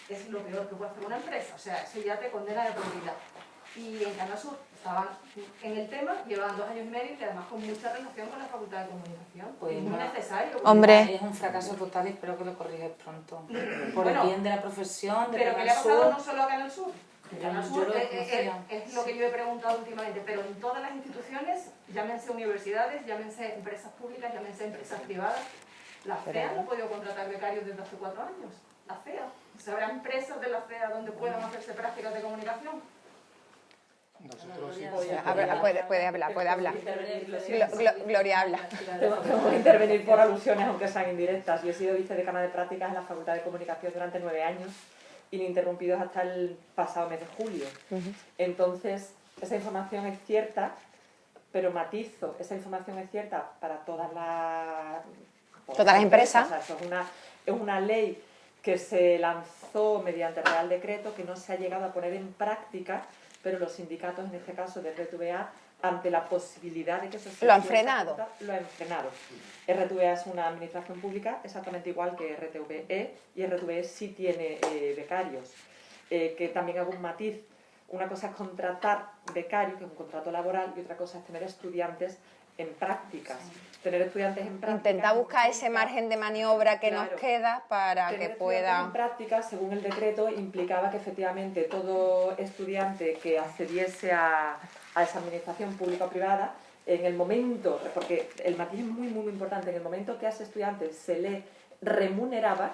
es lo peor que puede hacer una empresa, o sea, eso ya te condena de por vida. Y en Canal Sur estaban en el tema, llevaban 2 años y medio y además con mucha relación con la Facultad de Comunicación. Pues es muy necesario. Hombre. Es un fracaso total y espero que lo corriges pronto. Por el bien de la profesión, de pero que le ha pasado no solo a Canal Sur. Canal Sur es lo que yo he preguntado últimamente, pero en todas las instituciones, llámense universidades, llámense empresas públicas, llámense empresas privadas, la FEA no ha podido contratar becarios desde hace 4 años. La FEA. O sea, habrá empresas de la FEA donde puedan hacerse prácticas de comunicación. Nosotros sí. Puede hablar. Gloria habla. Tengo que intervenir por alusiones, aunque sean indirectas. Yo he sido vicedecana de prácticas en la Facultad de Comunicación durante 9 años, ininterrumpidos hasta el pasado mes de julio. Entonces, esa información es cierta, pero matizo, esa información es cierta para todas las empresas. O sea, eso es una ley que se lanzó mediante Real Decreto, que no se ha llegado a poner en práctica, pero los sindicatos, en este caso de RTVA, ante la posibilidad de que eso se lo han frenado. Lo han frenado. RTVA es una administración pública exactamente igual que RTVE, y RTVE sí tiene becarios. Que también hago un matiz. Una cosa es contratar becarios, que es un contrato laboral, y otra cosa es tener estudiantes en prácticas. Tener estudiantes en prácticas... Intentar buscar ese margen de maniobra que nos queda para que pueda... en prácticas, según el decreto, implicaba que efectivamente todo estudiante que accediese a esa administración pública o privada, en el momento, porque el matiz es muy importante, en el momento que a ese estudiante se le remuneraba,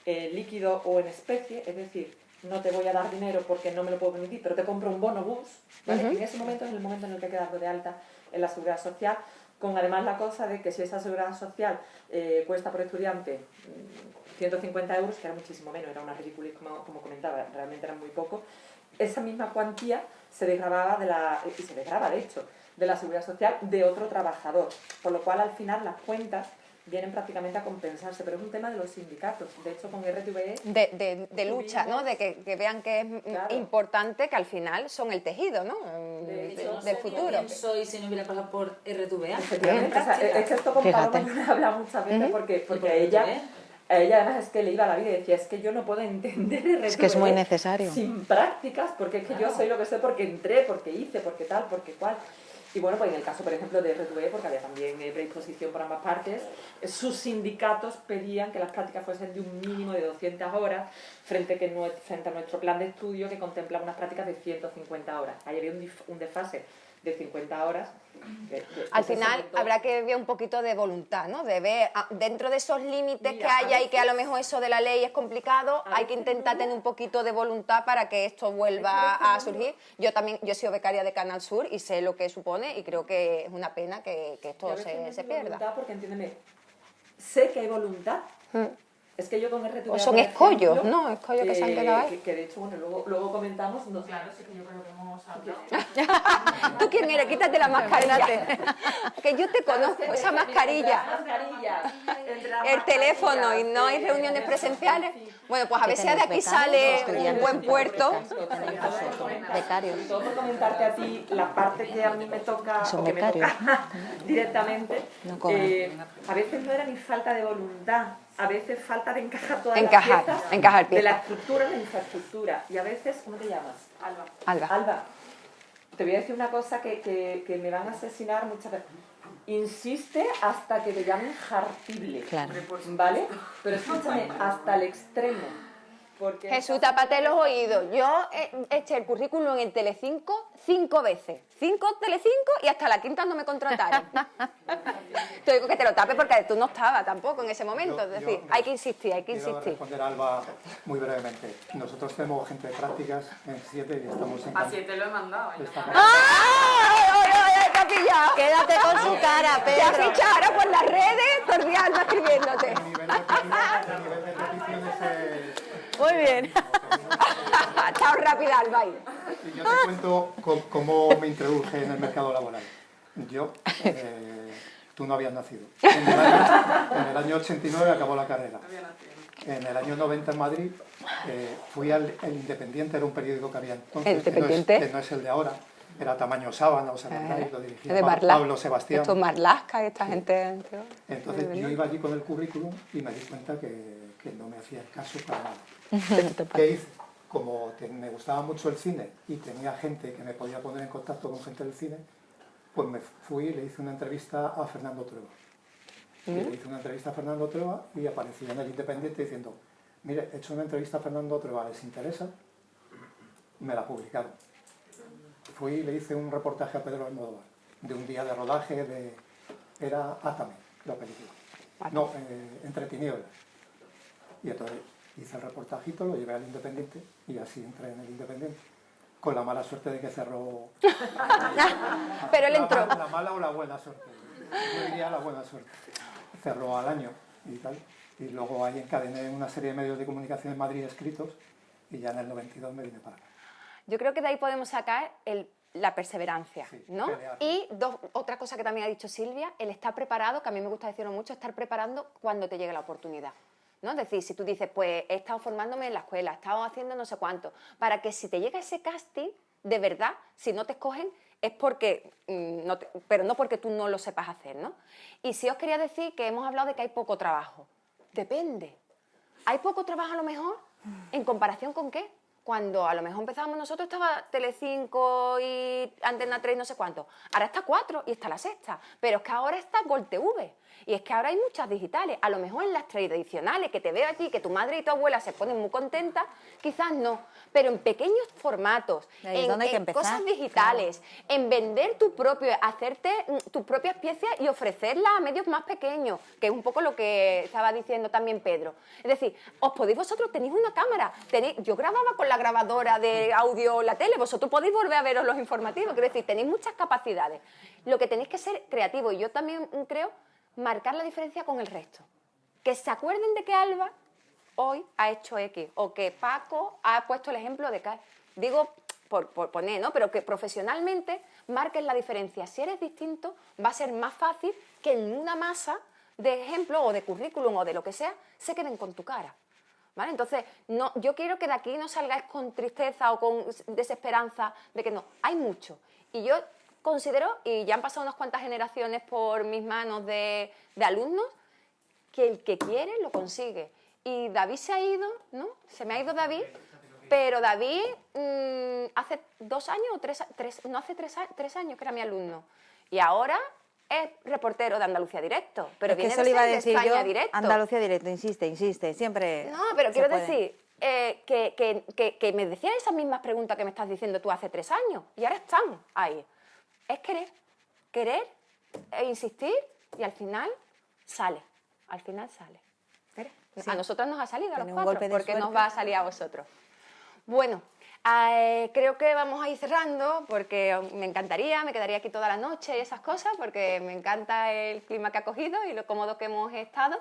líquido o en especie, es decir, no te voy a dar dinero porque no me lo puedo permitir, pero te compro un bono bus, ¿vale? En ese momento es el momento en el que hay que darlo de alta en la seguridad social, con además la cosa de que si esa seguridad social cuesta por estudiante 150 euros, que era muchísimo menos, era una ridícula, como comentaba, realmente era muy poco, esa misma cuantía se desgravaba y se desgrava de hecho, de la seguridad social de otro trabajador, por lo cual al final las cuentas vienen prácticamente a compensarse, pero es un tema de los sindicatos. De hecho, con RTVE... De lucha, ¿no? De que vean que es importante, que al final son el tejido, ¿no? Del futuro. ¿Quién soy si no hubiera pasado por RTVE? Efectivamente, es que esto con Paloma me he hablado muchas veces porque ella además es que le iba a la vida y decía, es que yo no puedo entender RTVE es que es muy necesario. Sin prácticas, porque es que yo soy lo que soy porque entré, porque hice, porque tal, porque cual... Y bueno, pues en el caso, por ejemplo, de RTVE, porque había también predisposición por ambas partes, sus sindicatos pedían que las prácticas fuesen de un mínimo de 200 horas frente a nuestro plan de estudio que contemplaba unas prácticas de 150 horas. Ahí había un desfase de 50 horas. Al final habrá que ver un poquito de voluntad, ¿no? De ver dentro de esos límites que hay y que a lo mejor eso de la ley es complicado, hay que intentar tener un poquito de voluntad para que esto vuelva a surgir. Yo he sido becaria de Canal Sur y sé lo que supone y creo que es una pena que esto se pierda. Porque entiéndeme, sé que hay voluntad. Es que yo con RTVE... O son escollos, ¿no? Escollos que se han quedado ahí. Que de hecho, bueno, luego comentamos... No, claro, sí que yo creo que hemos hablado. ¿Tú quién eres? Quítate la mascarilla. Que yo te conozco, esa mascarilla. El teléfono y no hay reuniones presenciales. Bueno, pues a ver si de aquí sale un buen puerto. Becarios. Todo por comentarte a ti la parte que a mí me toca, Son o que me becarios. toca directamente. No cobran. A veces no era ni falta de voluntad, a veces falta de encajar todas las piezas encajar de la estructura en la infraestructura. Y a veces, ¿cómo te llamas? Alba. Te voy a decir una cosa que me van a asesinar muchas veces. Insiste hasta que te llamen jartible, Claro. ¿vale? Pero escúchame, hasta el extremo. Porque Jesús, tápate los oídos. Yo eché el currículum en Telecinco 5 veces. 5 Telecinco y hasta la quinta no me contrataron. Te digo que te lo tapes porque tú no estabas tampoco en ese momento. Es decir, hay que insistir, hay que insistir. Quiero responder a Alba muy brevemente. Nosotros tenemos gente de prácticas en 7 y estamos en... A 7 lo he mandado. ¡Ay, te ha pillado! Quédate con su cara, Te ha Pedro. fichado ahora por las redes, todo el día ando escribiéndote. El nivel de repeticiones es... Muy bien. Chao, rápida, Alba. Y yo te cuento cómo me introduje en el mercado laboral. Yo, tú no habías nacido. En el año 89 acabó la carrera. En el año 90 en Madrid fui al El Independiente, era un periódico que había entonces, que no es el de ahora. Era Tamaño Sábana, o sea, lo dirigía Pablo Sebastián. Esto es Marlaska y esta gente. Entonces yo iba allí con el currículum y me di cuenta que no me hacía caso para nada. ¿Qué hice? Como me gustaba mucho el cine y tenía gente que me podía poner en contacto con gente del cine, pues me fui y le hice una entrevista a Fernando Trueba. Le hice una entrevista a Fernando Trueba y aparecí en El Independiente diciendo, mire, he hecho una entrevista a Fernando Trueba, ¿les interesa? Me la publicaron. Fui y le hice un reportaje a Pedro Almodóvar, de un día de rodaje era Átame, la película. No, Entre Tinieblas. Y entonces hice el reportajito, lo llevé al Independiente y así entré en El Independiente. Con la mala suerte de que cerró... Pero él entró. La mala o la buena suerte. Yo diría la buena suerte. Cerró al año y tal. Y luego ahí encadené una serie de medios de comunicación en Madrid escritos y ya en el 92 me vine para acá. Yo creo que de ahí podemos sacar la perseverancia, ¿no? Y otra cosa que también ha dicho Silvia, el estar preparado, que a mí me gusta decirlo mucho, estar preparando cuando te llegue la oportunidad. ¿No? Es decir, si tú dices, pues he estado formándome en la escuela, he estado haciendo no sé cuánto, para que si te llega ese casting, de verdad, si no te escogen, es porque, pero no porque tú no lo sepas hacer, ¿no? Y sí os quería decir que hemos hablado de que hay poco trabajo. Depende. ¿Hay poco trabajo a lo mejor? ¿En comparación con qué? Cuando a lo mejor empezábamos nosotros estaba Telecinco y Antena 3 no sé cuánto. Ahora está 4 y está la sexta. Pero es que ahora está Gol TV. Y es que ahora hay muchas digitales. A lo mejor en las tradicionales, que te veo allí, que tu madre y tu abuela se ponen muy contentas, quizás no. Pero en pequeños formatos, en cosas digitales, en vender hacerte tus propias piezas y ofrecerlas a medios más pequeños, que es un poco lo que estaba diciendo también Pedro. Es decir, os podéis vosotros, tenéis una cámara. Yo grababa con la la grabadora de audio la tele, vosotros podéis volver a veros los informativos, quiero decir, tenéis muchas capacidades. Lo que tenéis que ser creativos, y yo también creo marcar la diferencia con el resto. Que se acuerden de que Alba hoy ha hecho X, o que Paco ha puesto el ejemplo de que... Digo, por poner, ¿no? Pero que profesionalmente marquen la diferencia. Si eres distinto, va a ser más fácil que en una masa de ejemplos o de currículum o de lo que sea, se queden con tu cara. ¿Vale? Entonces, no, yo quiero que de aquí no salgáis con tristeza o con desesperanza de que no, hay mucho. Y yo considero, y ya han pasado unas cuantas generaciones por mis manos de alumnos, que el que quiere lo consigue. Y David se ha ido, ¿no? Se me ha ido David, pero David hace 2 años o 3 años que era mi alumno. Y ahora es reportero de Andalucía Directo, pero viene de España Directo. Andalucía Directo, insiste, siempre. No, pero quiero decir que me decían esas mismas preguntas que me estás diciendo tú hace 3 años, y ahora están ahí. Es querer e insistir, y al final sale. Sí. A nosotros nos ha salido a los 4, porque nos va a salir a vosotros. Bueno, creo que vamos a ir cerrando, porque me encantaría, me quedaría aquí toda la noche y esas cosas, porque me encanta el clima que ha cogido y lo cómodo que hemos estado.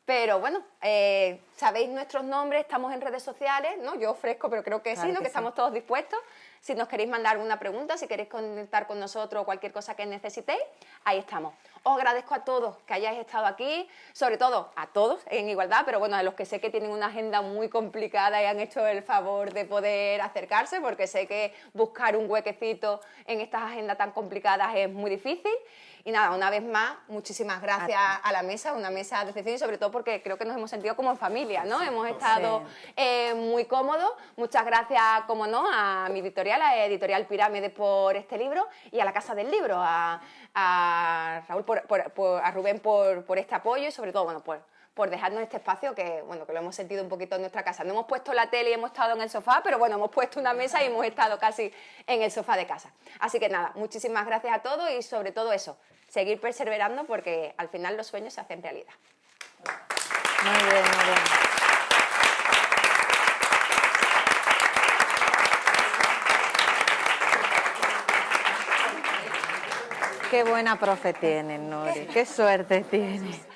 Pero bueno, sabéis nuestros nombres, estamos en redes sociales, ¿no? Yo ofrezco, pero creo que claro, sí, ¿no? Que estamos todos dispuestos. Si nos queréis mandar alguna pregunta, si queréis conectar con nosotros o cualquier cosa que necesitéis, ahí estamos. Os agradezco a todos que hayáis estado aquí, sobre todo a todos en igualdad, pero bueno, a los que sé que tienen una agenda muy complicada y han hecho el favor de poder acercarse, porque sé que buscar un huequecito en estas agendas tan complicadas es muy difícil. Y nada, una vez más, muchísimas gracias a la mesa, una mesa de excepción, y sobre todo porque creo que nos hemos sentido como en familia, ¿no? Hemos estado muy cómodos. Muchas gracias, como no, a mi editorial, a Editorial Pirámide, por este libro, y a la Casa del Libro, a Raúl, a Rubén por este apoyo, y sobre todo, bueno, por dejarnos este espacio que, bueno, que lo hemos sentido un poquito en nuestra casa. No hemos puesto la tele y hemos estado en el sofá, pero bueno, hemos puesto una mesa y hemos estado casi en el sofá de casa. Así que nada, muchísimas gracias a todos, y sobre todo eso, seguir perseverando, porque al final los sueños se hacen realidad. Muy bien, muy bien. Qué buena profe tienes, Nori, qué suerte tienes.